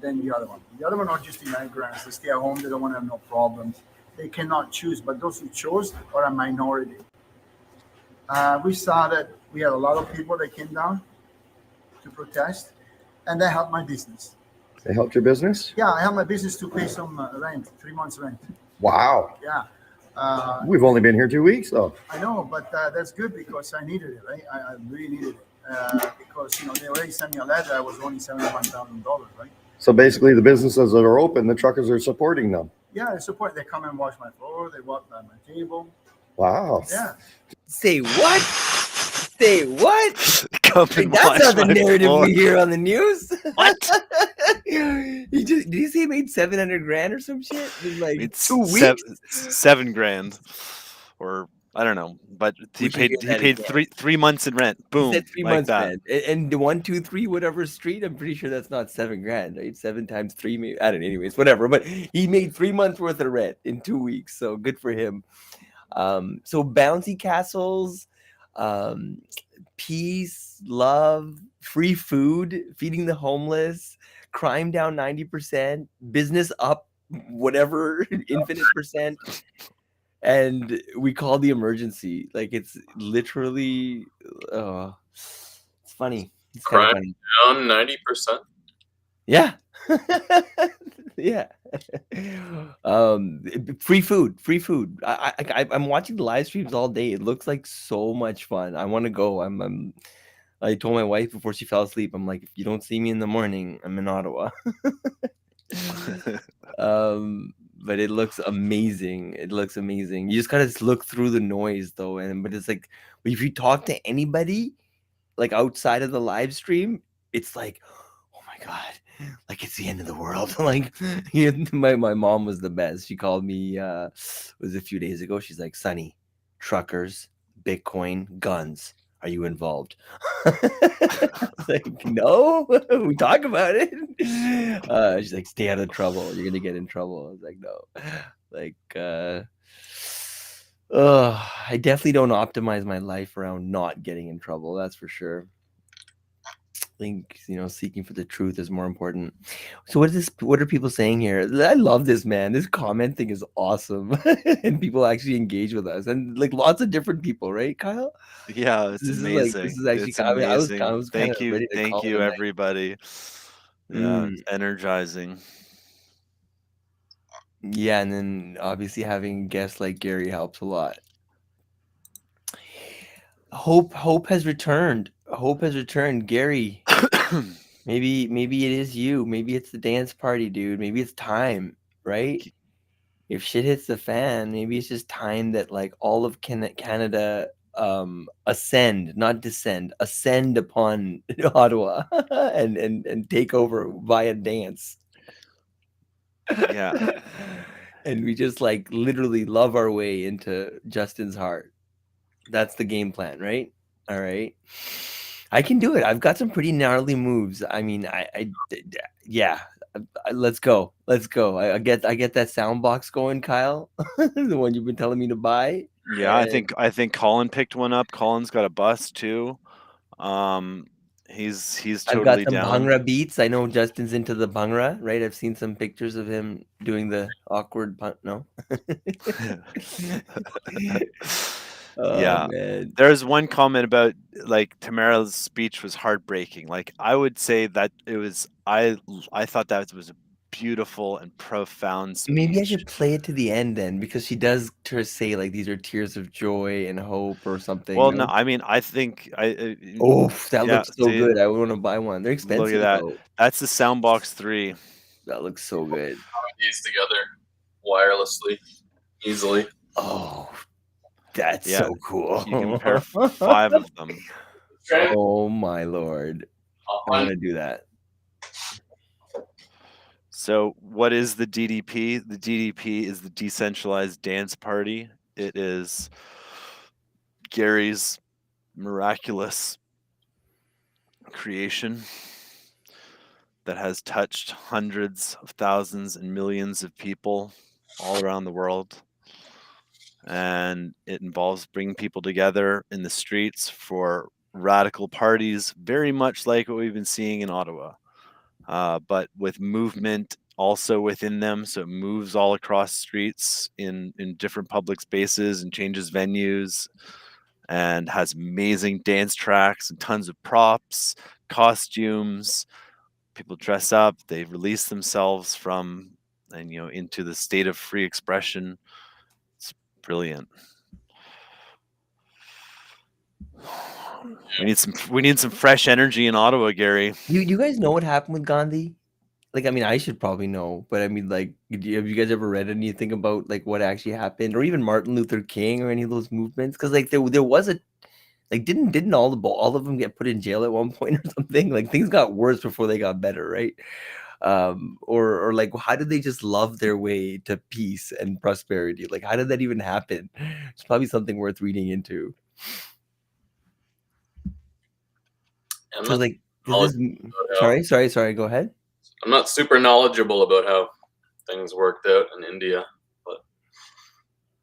S6: than the other one. The other one are just immigrants. They stay at home. They don't want to have no problems. They cannot choose, but those who chose are a minority. We saw that we had a lot of people that came down to protest, and that helped my business.
S7: They helped your business?
S6: Yeah, I helped my business to pay some rent, 3 months rent.
S7: Wow.
S6: Yeah.
S7: We've only been here 2 weeks, though.
S6: I know, but that's good because I needed it, right? I really needed it because they already sent me a letter. I was only $71,000, right?
S7: So basically, the businesses that are open, the truckers are supporting them.
S6: Yeah, I support. They come and wash my floor. They walk by my table.
S7: Wow.
S6: Yeah.
S1: Say what? Say what?
S2: Come
S1: Like,
S2: and
S1: that's
S2: watch
S1: not the
S2: my
S1: narrative
S2: floor.
S1: we hear on the news.
S2: What?
S1: Did he say he made 700 grand or some shit? In like
S2: It's
S1: 2 weeks.
S2: $7,000, or I don't know, but he
S1: We should
S2: paid
S1: hear that again.
S2: three months in rent. Boom,
S1: He said 3
S2: like
S1: months,
S2: that.
S1: man. And the 1, 2, 3, whatever street, I'm pretty sure that's not 7 grand, right? 7 times 3, maybe. I don't know. Anyways, whatever. But he made 3 months worth of rent in 2 weeks. So good for him. So bouncy castles, peace, love, free food, feeding the homeless, crime down 90%, business up whatever infinite percent. And we call the emergency. Like, it's literally it's funny. It's kind of
S4: Crime
S1: funny.
S4: down 90%.
S1: Yeah. Yeah. Free food. I'm watching the live streams all day. It looks like so much fun. I want to go. I told my wife before she fell asleep, I'm like, if you don't see me in the morning, I'm in Ottawa. But it looks amazing. It looks amazing. You just gotta look through the noise though, but it's like if you talk to anybody like outside of the live stream, it's like, oh my god, like it's the end of the world. Like my mom was the best. She called me it was a few days ago. She's like, Sonny, truckers, Bitcoin, guns. Are you involved? I was like, no, we talk about it. She's like, stay out of trouble. You're gonna get in trouble. I was like, no. Like, I definitely don't optimize my life around not getting in trouble. That's for sure. I think seeking for the truth is more important. So what are people saying here? I love this, man. This comment thing is awesome. And people actually engage with us, and like lots of different people, right, Kyle?
S2: Yeah, it's amazing.
S1: This is actually
S2: It's
S1: kind of, I was
S2: amazing.
S1: kind
S2: Thank
S1: of
S2: you,
S1: ready to
S2: thank
S1: call
S2: you,
S1: it a night.
S2: everybody. Yeah, it's energizing.
S1: Yeah, and then obviously having guests like Gary helps a lot. Hope has returned. Hope has returned. Gary, maybe it is you. Maybe it's the dance party, dude. Maybe it's time, right? If shit hits the fan, maybe it's just time that like all of Canada ascend, not descend, ascend upon Ottawa and take over via dance.
S2: Yeah.
S1: And we just like literally love our way into Justin's heart. That's the game plan, right? All right. I can do it. I've got some pretty gnarly moves. I mean, yeah. Let's go. Let's go. I get that sound box going, Kyle. The one you've been telling me to buy.
S2: Yeah, I think Colin picked one up. Colin's got a bus too. And He's
S1: I've got
S2: totally
S1: some
S2: down.
S1: Bhangra beats. I know Justin's into the Bhangra, right? I've seen some pictures of him doing the awkward no. Oh
S2: Yeah.
S1: man.
S2: There's one comment about like Tamara's speech was heartbreaking. Like I would say that it was I thought that was a beautiful and profound
S1: Maybe I
S2: speech.
S1: should play it to the end then, because she does say like these are tears of joy and hope or something.
S2: Well, no,
S1: No?
S2: I mean, I think
S1: Oh, that
S2: yeah,
S1: looks so
S2: see,
S1: good. I want to buy one. They're
S2: look at
S1: expensive
S2: that.
S1: though.
S2: That's the Soundbox 3.
S1: That looks so good.
S4: These together wirelessly, easily.
S1: Oh, that's
S2: Yeah,
S1: so cool.
S2: you can pair 5 of them.
S1: Oh my lord. I want to do that.
S2: So, what is the DDP? The DDP is the Decentralized Dance Party. It is Gary's miraculous creation that has touched hundreds of thousands and millions of people all around the world. And it involves bringing people together in the streets for radical parties, very much like what we've been seeing in Ottawa, but with movement also within them. So it moves all across streets in different public spaces and changes venues, and has amazing dance tracks and tons of props, costumes. People dress up, they release themselves from and into the state of free expression. It's brilliant. We need some fresh energy in Ottawa, Gary.
S1: You guys know what happened with Gandhi? Like, I mean, I should probably know, but I mean, like, have you guys ever read anything about like what actually happened, or even Martin Luther King or any of those movements? Because like there was a like didn't all of them get put in jail at one point or something? Like things got worse before they got better, right? Or like how did they just love their way to peace and prosperity? Like how did that even happen? It's probably something worth reading into.
S4: I'm
S1: Because
S4: not,
S1: like sorry, go ahead.
S4: I'm not super knowledgeable about how things worked out in India, but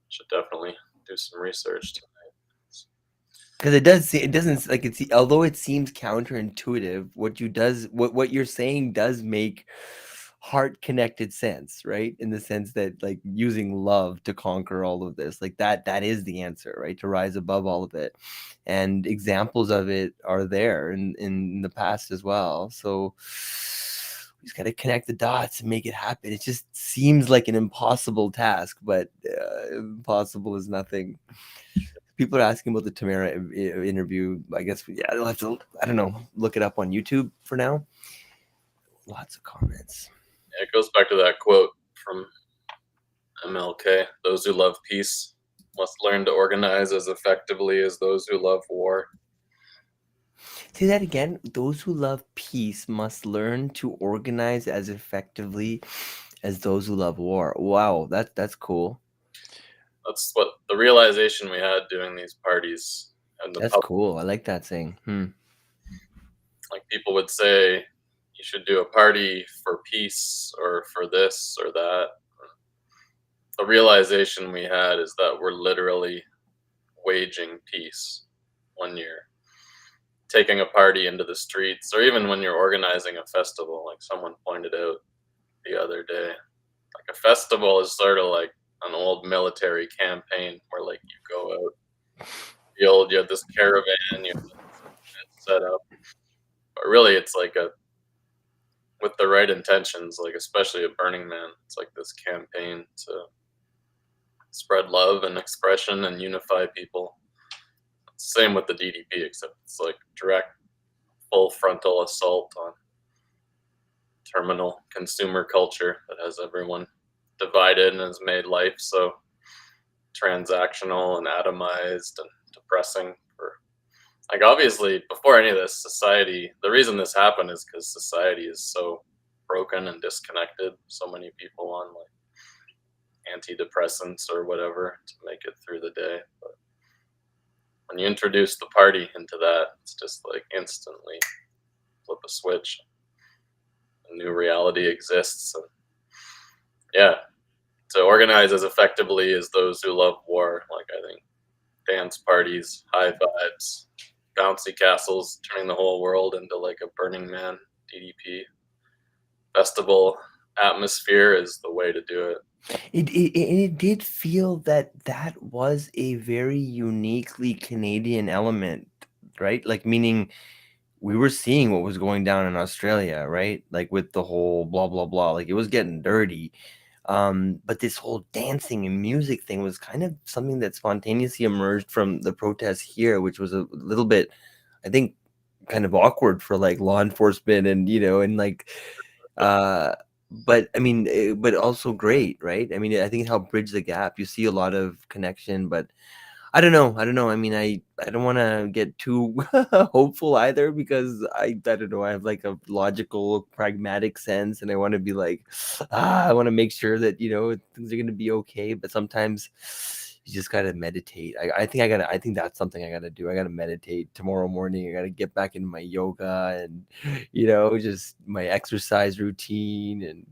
S4: should definitely do some research tonight.
S1: Because it doesn't like it's although it seems counterintuitive, what you're saying does make heart connected sense, right? In the sense that like using love to conquer all of this, like that is the answer, right? To rise above all of it, and examples of it are there in the past as well. So we just got to connect the dots and make it happen. It just seems like an impossible task, but impossible is nothing. People are asking about the Tamara interview. I guess, yeah, they'll have to, I don't know, look it up on YouTube for now. Lots of comments.
S4: Yeah, it goes back to that quote from MLK: "Those who love peace must learn to organize as effectively as those who love war."
S1: Say that again. Those who love peace must learn to organize as effectively as those who love war. Wow, that's cool.
S4: That's what the realization we had doing these parties. And
S1: That's cool. I like that saying.
S4: Like people would say, you should do a party for peace or for this or that. The realization we had is that we're literally waging peace when you're taking a party into the streets, or even when you're organizing a festival, like someone pointed out the other day. Like a festival is sort of like an old military campaign where like you go out field, you have this caravan, you have this set up. But really it's like with the right intentions, like especially a Burning Man, it's like this campaign to spread love and expression and unify people. Same with the DDP, except it's like direct, full frontal assault on terminal consumer culture that has everyone divided and has made life so transactional and atomized and depressing. For like, obviously, before any of this, society, the reason this happened is because society is so broken and disconnected. So many people on like antidepressants or whatever to make it through the day. But when you introduce the party into that, it's just like instantly flip a switch. A new reality exists. And yeah, to organize as effectively as those who love war, like I think dance parties, high vibes, bouncy castles, turning the whole world into like a Burning Man DDP festival atmosphere is the way to do it.
S1: It did feel that was a very uniquely Canadian element, right? Like, meaning we were seeing what was going down in Australia, right? Like with the whole blah blah blah, like it was getting dirty. But this whole dancing and music thing was kind of something that spontaneously emerged from the protests here, which was a little bit, I think, kind of awkward for like law enforcement and and like but I mean, but also great, right? I mean, I think it helped bridge the gap. You see a lot of connection, but I don't know. I mean, I don't want to get too hopeful either, because I don't know. I have like a logical, pragmatic sense, and I want to be like, I want to make sure that things are going to be okay. But sometimes you just gotta meditate. I think that's something I gotta do. I gotta meditate tomorrow morning. I gotta get back into my yoga and just my exercise routine and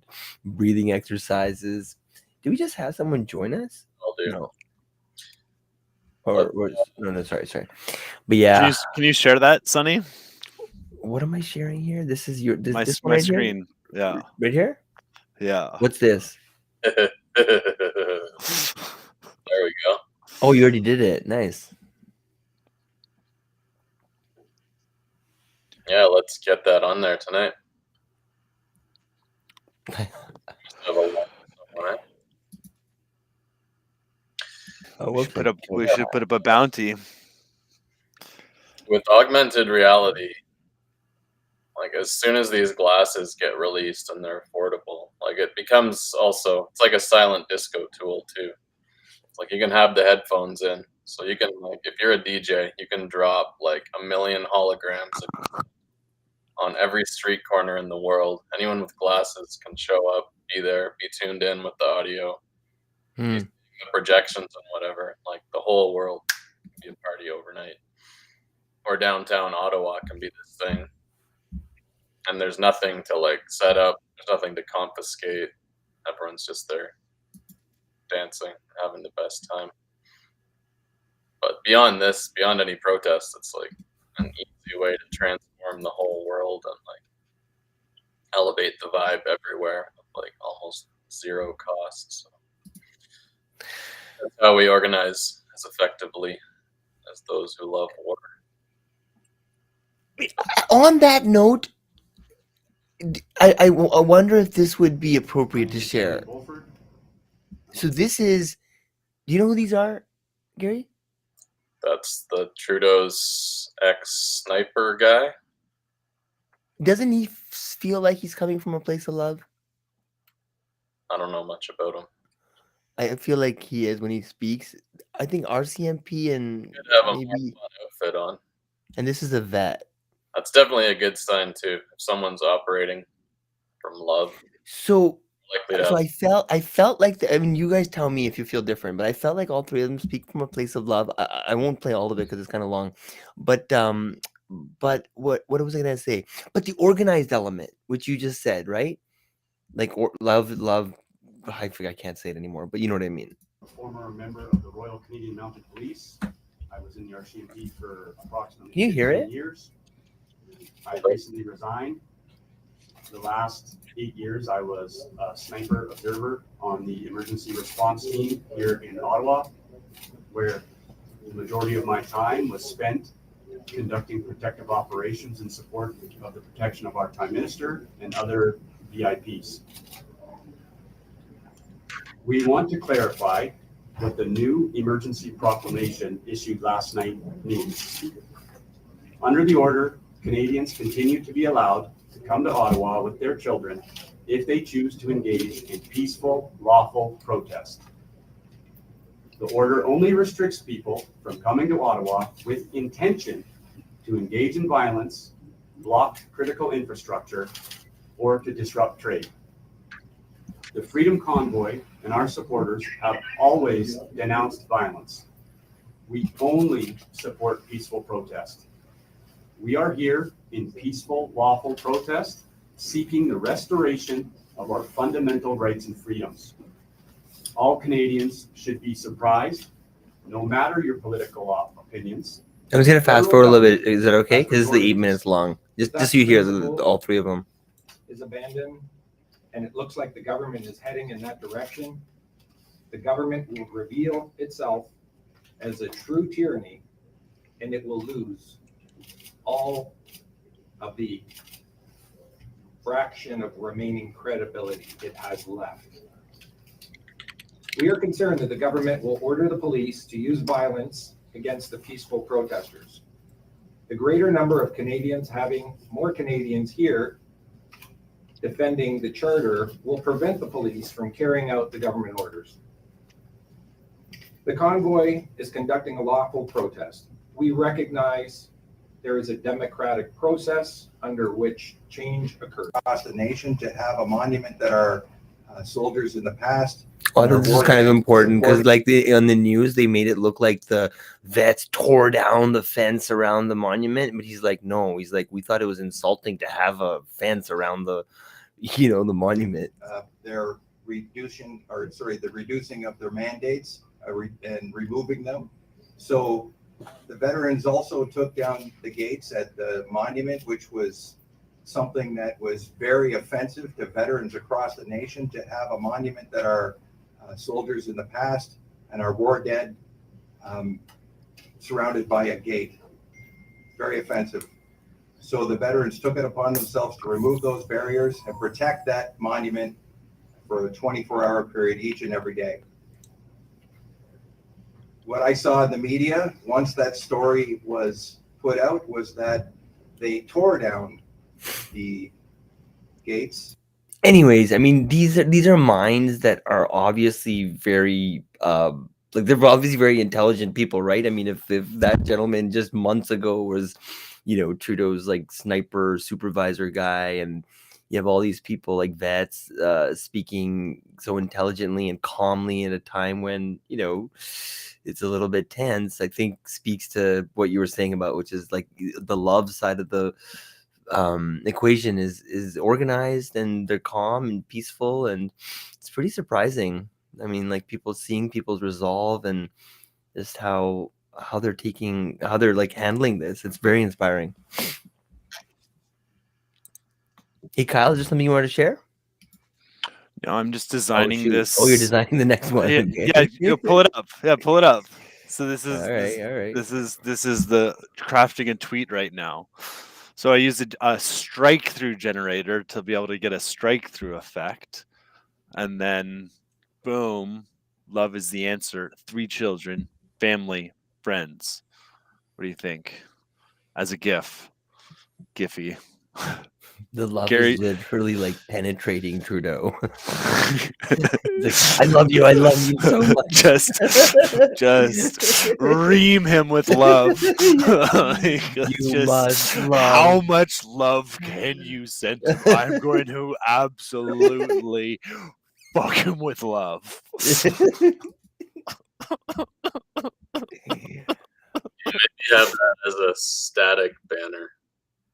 S1: breathing exercises. Do we just have someone join us?
S4: I'll do.
S1: No. No, sorry. But yeah,
S2: Can you share that, Sonny?
S1: what am I sharing here? This is this
S2: My
S1: one right here?
S2: screen. Yeah.
S1: Right here?
S2: Yeah.
S1: What's this?
S4: There we go.
S1: Oh, you already did it. Nice.
S4: Yeah, let's get that on there tonight.
S2: We should put up a bounty.
S4: With augmented reality, like as soon as these glasses get released and they're affordable, like it becomes also, it's like a silent disco tool too. It's like you can have the headphones in, so you can, like, if you're a DJ, you can drop like 1 million holograms on every street corner in the world. Anyone with glasses can show up, be there, be tuned in with the audio, the projections and whatever. Like the whole world can be a party overnight. Or downtown Ottawa can be this thing. And there's nothing to like set up, there's nothing to confiscate. Everyone's just there dancing, having the best time. But beyond this, beyond any protest, it's like an easy way to transform the whole world and like elevate the vibe everywhere with like almost zero cost. So that's how we organize as effectively as those who love water.
S1: On that note, I wonder if this would be appropriate to share. So this is, do you know who these are, Gary?
S4: That's the Trudeau's ex-sniper guy.
S1: Doesn't he feel like he's coming from a place of love?
S4: I don't know much about him.
S1: I feel like he is when he speaks. I think RCMP and
S4: He could have a
S1: maybe
S4: more fun outfit on.
S1: And this is a vet.
S4: That's definitely a good sign too. If someone's operating from love,
S1: So
S4: likely to have.
S1: I felt like I mean, you guys tell me if you feel different, but I felt like all three of them speak from a place of love. I won't play all of it because it's kind of long, but what was I gonna say? But the organized element, which you just said, right? Like love. I forgot, I can't say it anymore, but you know what I mean.
S8: A former member of the Royal Canadian Mounted Police. I was in the RCMP for approximately
S1: Can you hear
S8: 15
S1: it?
S8: years. I recently resigned. The last 8 years, I was a sniper observer on the emergency response team here in Ottawa, where the majority of my time was spent conducting protective operations in support of the protection of our Prime Minister and other VIPs. We want to clarify what the new emergency proclamation issued last night means. Under the order, Canadians continue to be allowed to come to Ottawa with their children if they choose to engage in peaceful, lawful protest. The order only restricts people from coming to Ottawa with intention to engage in violence, block critical infrastructure, or to disrupt trade. The Freedom Convoy and our supporters have always denounced violence. We only support peaceful protest. We are here in peaceful, lawful protest, seeking the restoration of our fundamental rights and freedoms. All Canadians should be surprised, no matter your political opinions,
S1: I'm just gonna fast forward a little bit. Is that okay?
S9: That's
S1: Because it's the 8
S9: majorities.
S1: minutes long. Just
S9: That
S1: so you hear
S9: principle
S1: all three of them.
S9: is abandoned, and it looks like the government is heading in that direction. The government will reveal itself as a true tyranny, and it will lose all of the fraction of remaining credibility it has left. We are concerned that the government will order the police to use violence against the peaceful protesters. The greater number of Canadians having more Canadians here defending the charter will prevent the police from carrying out the government orders. The convoy is conducting a lawful protest. We recognize there is a democratic process under which change occurs.
S10: Across the nation to have a monument that our soldiers in the past.
S1: Oh, this is kind of important because, like, on the news, they made it look like the vets tore down the fence around the monument. But he's like, no, he's like, we thought it was insulting to have a fence around the, the monument.
S10: They're reducing of their mandates and removing them. So the veterans also took down the gates at the monument, which was something that was very offensive to veterans across the nation, to have a monument that our soldiers in the past and our war dead surrounded by a gate. Very offensive. So the veterans took it upon themselves to remove those barriers and protect that monument for a 24-hour period each and every day. What I saw in the media, once that story was put out, was that they tore down the gates.
S1: Anyways, I mean, these are minds that are obviously very like, they're obviously very intelligent people, right? I mean, if that gentleman just months ago was, Trudeau's like sniper supervisor guy, and you have all these people like vets speaking so intelligently and calmly at a time when, it's a little bit tense, I think speaks to what you were saying about, which is like the love side of the equation is organized, and they're calm and peaceful, and it's pretty surprising. I mean, like, seeing people's resolve and just how they're like handling this. It's very inspiring. Hey Kyle, is there something you want to share?
S2: No, I'm just designing this.
S1: Oh, you're designing the next one.
S2: Yeah,
S1: Okay.
S2: yeah, pull it up. Yeah, pull it up. So this is
S1: all right.
S2: This is the crafting a tweet right now. So I used a strike through generator to be able to get a strike through effect, and then boom, love is the answer. 3 children, family, friends. What do you think? As a Giphy.
S1: The love
S2: Gary
S1: is literally like penetrating Trudeau. Like, I love you so much.
S2: Just ream him with love.
S1: You must love.
S2: How much love can you send him? I'm going to absolutely fuck him with love.
S4: You have that as a static banner.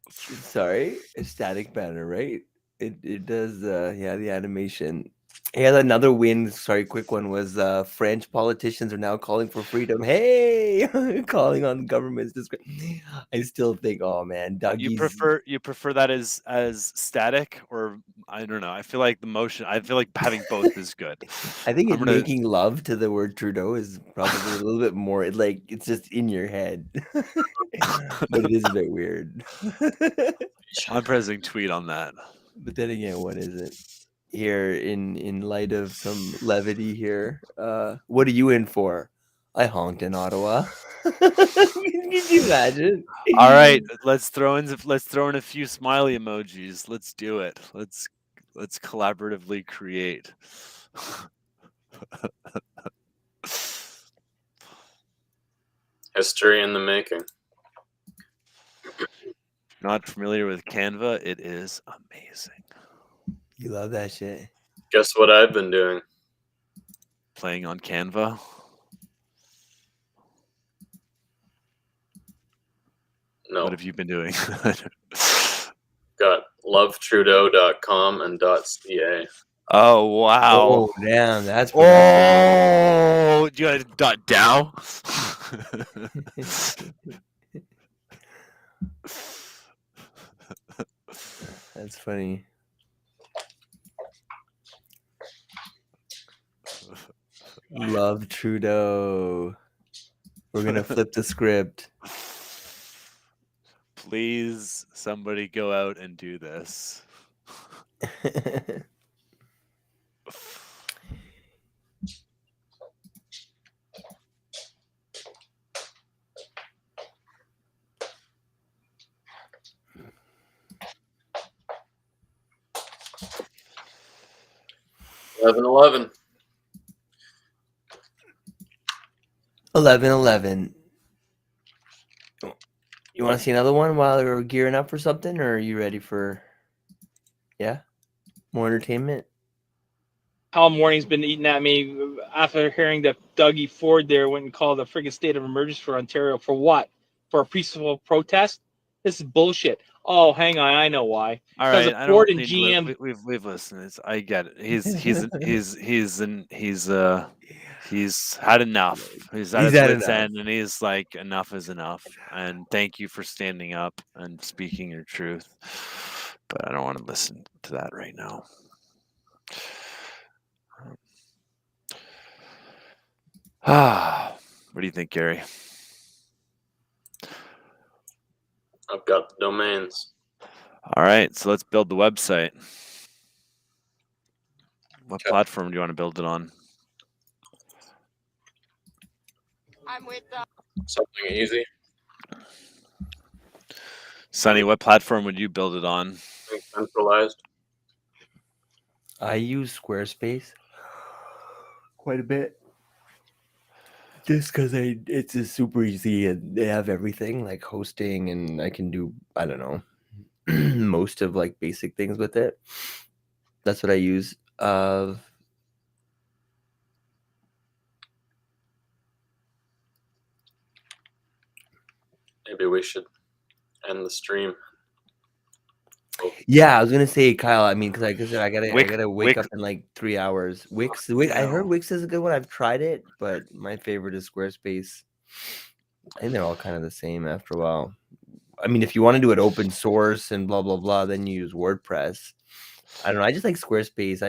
S1: Sorry, a static banner, right? It does, the animation. He had another win. Sorry, quick one was French politicians are now calling for freedom. Hey, calling on government's discretion. I still think, oh man, Dougie's.
S2: You prefer that as static, or I don't know. I feel like having both is good.
S1: I think making love to the word Trudeau is probably a little bit more like it's just in your head, but it is a bit weird.
S2: I'm pressing tweet on that.
S1: But then again, what is it? Here in light of some levity here, what are you in for? I honked in Ottawa. Can you imagine?
S2: All right, let's throw in a few smiley emojis. Let's do it. Let's collaboratively create.
S4: History in the making.
S2: Not familiar with Canva? It is amazing.
S1: You love that shit.
S4: Guess what I've been doing?
S2: Playing on Canva.
S4: No.
S2: What have you been doing?
S4: Got lovetrudeau.com and .ca.
S2: Oh wow!
S1: Oh damn, that's.
S2: Oh, you got .dow.
S1: That's funny. Love Trudeau. We're gonna flip the script.
S11: Please, somebody go out and do this.
S4: 11-11.
S1: 11-11. You want to see another one while we're gearing up for something, or are you ready for, more entertainment?
S12: All morning's been eating at me after hearing that Dougie Ford there went and called a friggin' state of emergency for Ontario. For what? For a peaceful protest? This is bullshit. Oh, hang on, I know why.
S11: All
S12: Because
S11: right,
S12: of
S11: I
S12: Ford
S11: don't
S12: and
S11: need to.
S12: GM.
S11: We've listened. I get it. He's had enough. He's at
S1: He's
S11: his
S1: had
S11: wit's
S1: enough.
S11: end, and he's like, enough is enough. And thank you for standing up and speaking your truth. But I don't want to listen to that right now. What do you think, Gary?
S4: I've got the domains.
S11: All right, so let's build the website. What
S4: Okay.
S11: platform do you want to build it on?
S13: I'm with
S4: Something easy.
S11: Sonny, what platform would you build it on?
S4: Decentralized.
S1: I use Squarespace quite a bit. Just because it's just super easy and they have everything like hosting, and I can do, I don't know, most of like basic things with it. That's what I use.
S4: Maybe we should end the stream.
S1: Yeah, I was gonna say, Kyle. I mean, because like I said, I gotta wake
S11: Wix-
S1: up in like 3 hours. Wix, I heard Wix is a good one. I've tried it, but my favorite is Squarespace. I think they're all kind of the same after a while. I mean, if you want to do it open source and blah blah blah, then you use WordPress. I don't know. I just like Squarespace.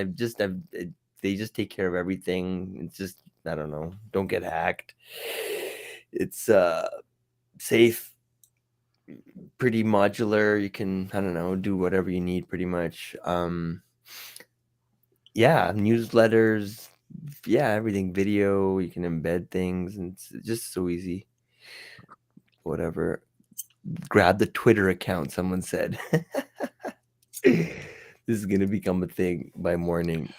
S1: They just take care of everything. It's just, I don't know. Don't get hacked. It's safe, pretty modular. You can, I don't know, do whatever you need pretty much. Yeah, newsletters, everything, video, you can embed things, and it's just so easy. Whatever. Grab the Twitter account, someone said. This is gonna become a thing by morning.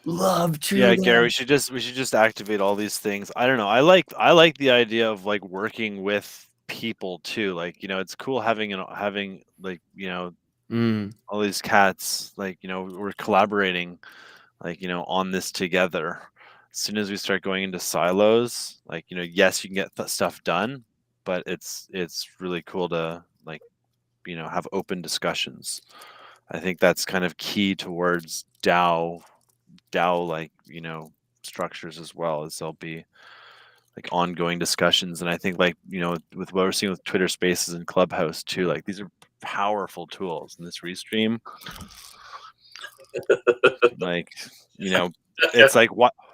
S1: Love Trudeau.
S11: Yeah, Gary, we should just activate all these things. I don't know. I like the idea of like working with people too. Like, it's cool having like, all these cats, like, we're collaborating, like, on this together. As soon as we start going into silos, like, yes, you can get stuff done, but it's really cool to like, have open discussions. I think that's kind of key towards DAO like, structures as well, as there'll be like ongoing discussions. And I think, like, with what we're seeing with Twitter Spaces and Clubhouse too, like these are powerful tools. And this Restream, like, it's like,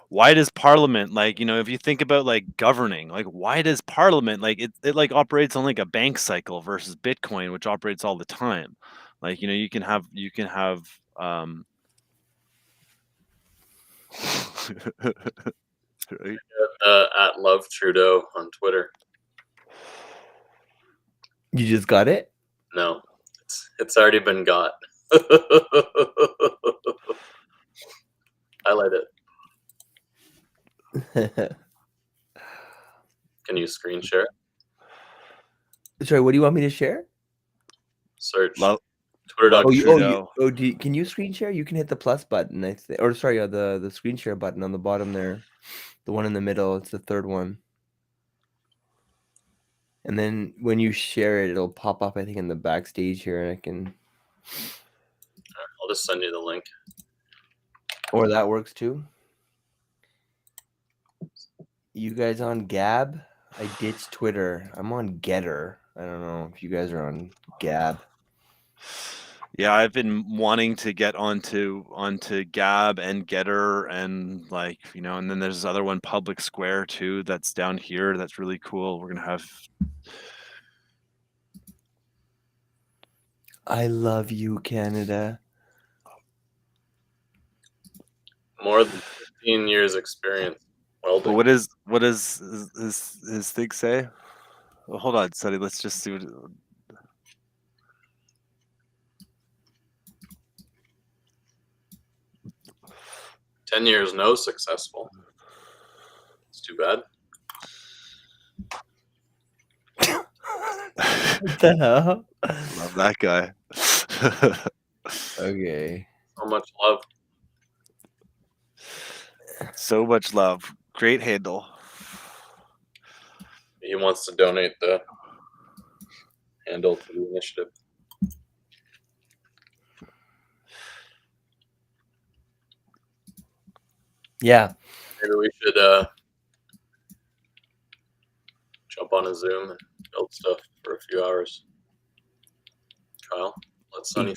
S11: why does Parliament, like, if you think about like governing, like, why does Parliament, like, it like operates on like a bank cycle versus Bitcoin, which operates all the time. Like, you can have right?
S4: At Love Trudeau on Twitter.
S1: You just got it?
S4: No, it's already been got. Highlight it. Can you screen share?
S1: Sorry, what do you want me to share?
S4: Search
S11: Love
S4: Twitter.com.
S11: Trudeau.
S1: Can you screen share? You can hit the plus button, or sorry, the screen share button on the bottom there. The one in the middle, it's the third one. And then when you share it, it'll pop up, I think, in the backstage here, and I can.
S4: I'll just send you the link.
S1: Or that works too. You guys on Gab? I ditched Twitter. I'm on Getter. I don't know if you guys are on Gab.
S11: Yeah, I've been wanting to get onto Gab and Getter and like, you know, and then there's this other one, Public Square too, that's down here. That's really cool. We're gonna have.
S1: I love you, Canada.
S4: More than 15 years experience
S11: But
S4: welding.
S11: what does his thing say? Well, hold on, Sonny. Let's just see what.
S4: 10 years no successful. It's too bad.
S1: What the hell?
S11: Love that guy.
S1: Okay.
S4: So much love.
S11: So much love. Great handle.
S4: He wants to donate the handle to the initiative.
S1: Yeah.
S4: Maybe we should jump on a Zoom and build stuff for a few hours. Kyle, let's Sonny.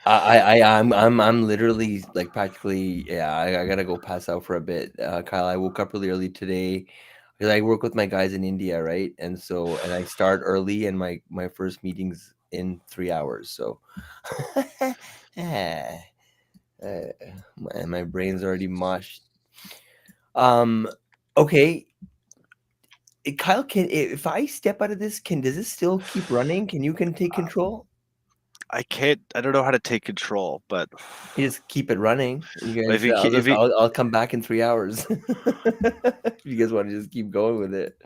S1: I'm literally like practically I gotta go pass out for a bit. Kyle, I woke up really early today because I work with my guys in India, right? And I start early, and my first meeting's in 3 hours. So my brain's already mushed. Okay. Kyle, if I step out of this, does this still keep running? Can take control?
S11: I can't. I don't know how to take control, but
S1: you just keep it running. You guys,
S11: if you,
S1: I'll come back in 3 hours. If you guys want to just keep going with it,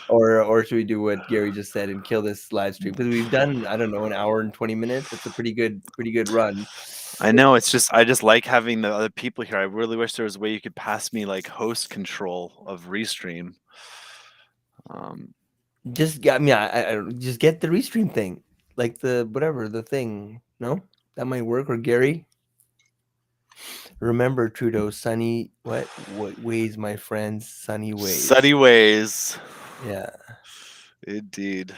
S1: or should we do what Gary just said and kill this live stream? Because we've done, I don't know, an hour and 20 minutes. That's a pretty good run.
S11: I know, it's just I just like having the other people here. I really wish there was a way you could pass me like host control of Restream.
S1: Just I just get the Restream thing, like the thing. No, that might work. Or Gary, remember Trudeau, sunny what ways, my friends, sunny ways.
S11: Sunny ways.
S1: Yeah,
S11: indeed.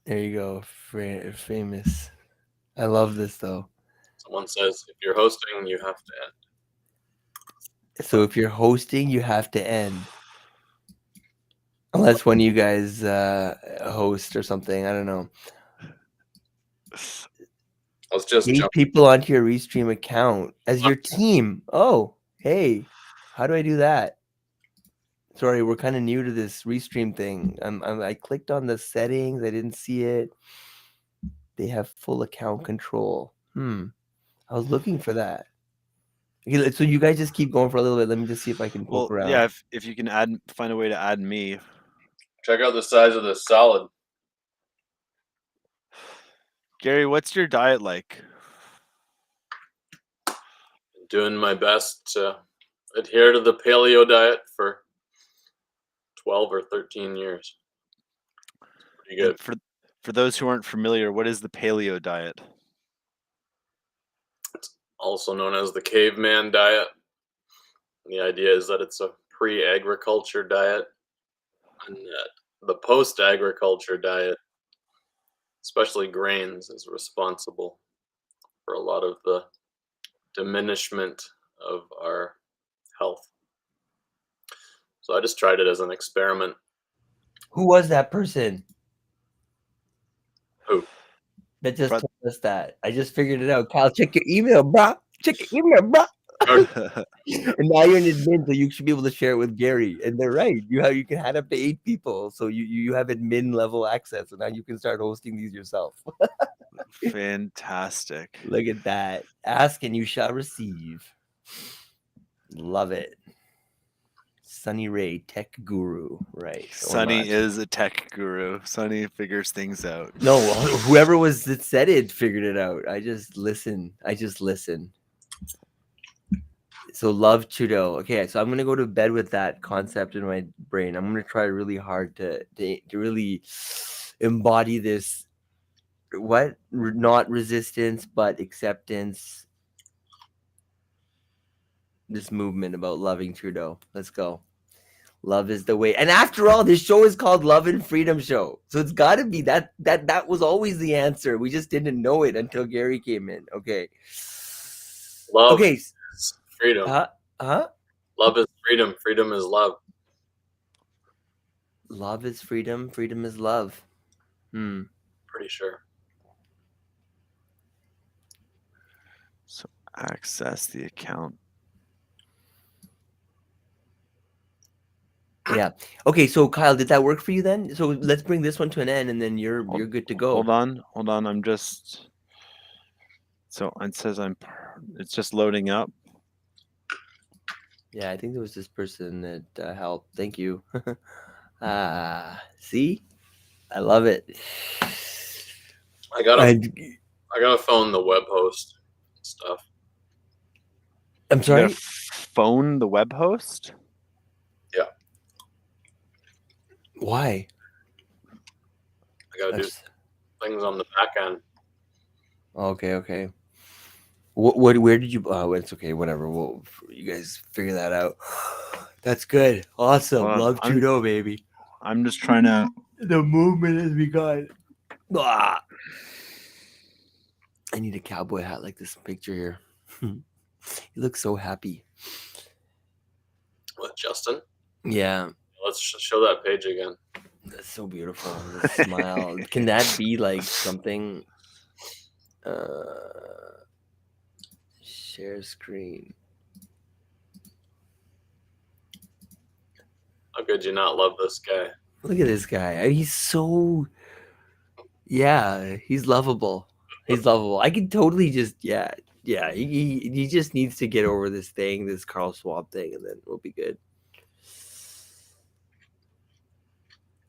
S1: There you go, famous. I love this though.
S4: Someone says if you're hosting, you have to end.
S1: So if you're hosting, you have to end. Unless one of you guys host or something. I don't know.
S4: Let's just
S1: Gate people onto your Restream account as your team. Oh, hey, how do I do that? Sorry, we're kind of new to this Restream thing. I clicked on the settings. I didn't see it. They have full account control. I was looking for that. Okay, so you guys just keep going for a little bit. Let me just see if I can poke around.
S11: Yeah, if you can find a way to add me.
S4: Check out the size of this salad.
S11: Gary, what's your diet like?
S4: Doing my best to adhere to the paleo diet for 12 or 13 years. Pretty good.
S11: And for those who aren't familiar, what is the paleo diet?
S4: It's also known as the caveman diet. And the idea is that it's a pre-agriculture diet, and that the post-agriculture diet, especially grains, is responsible for a lot of the diminishment of our health. So I just tried it as an experiment.
S1: Who was that person?
S4: Who?
S1: That just told us that. I just figured it out. Kyle, check your email, bro. Check your email, bro. And now you're an admin, so you should be able to share it with Gary. And they're right. You can add up to 8 people, so you have admin level access. So now you can start hosting these yourself.
S11: Fantastic.
S1: Look at that. Ask and you shall receive. Love it. Sunny Ray, tech guru, right?
S11: Sunny is a tech guru. Sunny figures things out.
S1: No, whoever that said it figured it out. I just listen. So love Trudeau. Okay, so I'm gonna go to bed with that concept in my brain. I'm gonna try really hard to really embody this. Not resistance, but acceptance. This movement about loving Trudeau. Let's go. Love is the way. And after all, this show is called Love and Freedom Show. So it's got to be that was always the answer. We just didn't know it until Gary came in. Okay.
S4: Love
S1: Okay.
S4: is freedom. Love is freedom. Freedom is love.
S1: Love is freedom. Freedom is love.
S4: Pretty sure.
S11: So access the account.
S1: Yeah. Okay. So Kyle, did that work for you then? So let's bring this one to an end, and then you're good to go.
S11: Hold on. I'm just. So it says it's just loading up.
S1: Yeah, I think there was this person that helped. Thank you. See, I love it.
S4: I gotta phone the web host stuff.
S1: I'm sorry.
S11: You gotta phone the web host.
S4: Yeah.
S1: Why?
S4: I gotta do things on the back end.
S1: Okay. Where did you? Oh, it's okay. Whatever. You guys figure that out. That's good. Awesome. Love Trudeau, baby.
S11: I'm just trying to.
S1: The movement has begun. Ah. I need a cowboy hat like this picture here. He looks so happy.
S4: What, Justin?
S1: Yeah.
S4: Let's show that page again.
S1: That's so beautiful. The smile. Can that be like something? Share screen.
S4: How could you not love this guy?
S1: Look at this guy. He's so. Yeah, he's lovable. He's lovable. I can totally just yeah. He just needs to get over this Carl Schwab thing, and then we'll be good.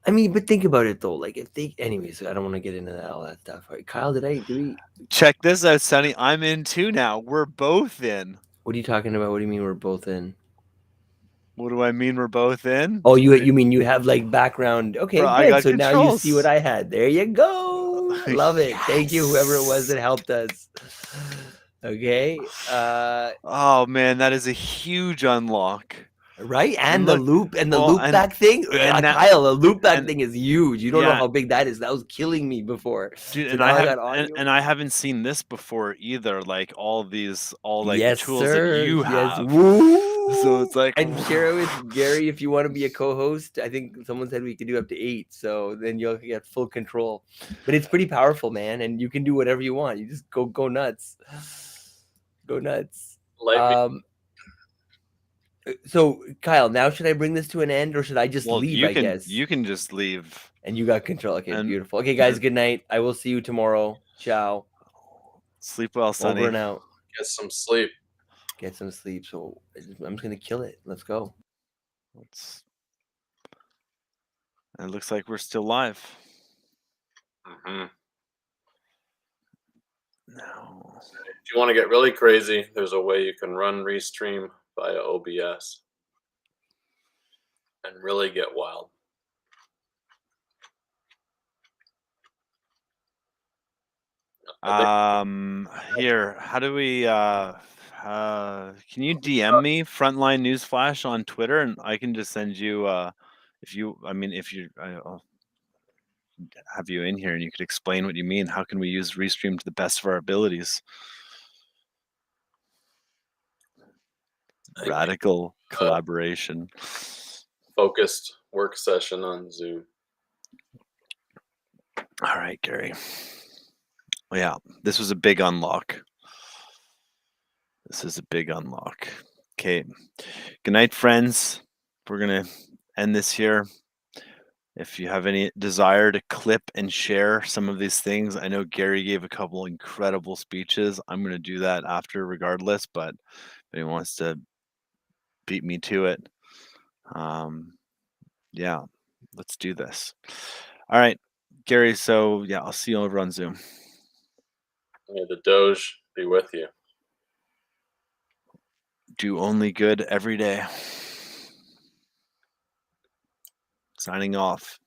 S1: I mean, but think about it though. Like if they, anyways, I don't want to get into all that stuff. All right, Kyle, do we
S11: check this out, Sonny? I'm in too now. We're both in.
S1: What are you talking about? What do you mean we're both in?
S11: What do I mean we're both in?
S1: Oh, you mean you have like background? Okay,
S11: Bro,
S1: good. So
S11: controls.
S1: Now you see what I had. There you go. Love it.
S11: Yes.
S1: Thank you, whoever it was that helped us. Okay.
S11: Oh man, that is a huge unlock.
S1: Right, and the loop back thing. Kyle, the loop back thing is huge. You don't know how big that is. That was killing me before,
S11: dude.
S1: So
S11: and I haven't seen this before either. Like the tools that you have.
S1: Woo!
S11: So it's like,
S1: and share it with Gary if you want to be a co-host. I think someone said we could do up to 8, so then you'll get full control. But it's pretty powerful, man, and you can do whatever you want. You just go nuts, go nuts. So, Kyle, now should I bring this to an end or should I just leave, I guess?
S11: You can just leave.
S1: And you got control. Okay, beautiful. Okay, guys, good night. I will see you tomorrow. Ciao.
S11: Sleep well, Sonny.
S1: Over and out.
S4: Get some sleep.
S1: Get some sleep. So, I'm just going to kill it. Let's go.
S11: It looks like we're still live.
S4: No. If you want to get really crazy, there's a way you can run Restream via OBS and really get wild.
S11: Here, how do we can you DM me Frontline Newsflash on Twitter and I can just send you I'll have you in here and you could explain what you mean. How can we use Restream to the best of our abilities? Radical collaboration.
S4: Focused work session on Zoom.
S11: All right, Gary. Well, yeah, this was a big unlock. This is a big unlock. Okay. Good night, friends. We're going to end this here. If you have any desire to clip and share some of these things, I know Gary gave a couple incredible speeches. I'm going to do that after regardless, but if anyone wants to beat me to it, yeah, let's do this. All right, Gary. So yeah, I'll see you over on Zoom.
S4: May the Doge be with you.
S11: Do only good every day. Signing off.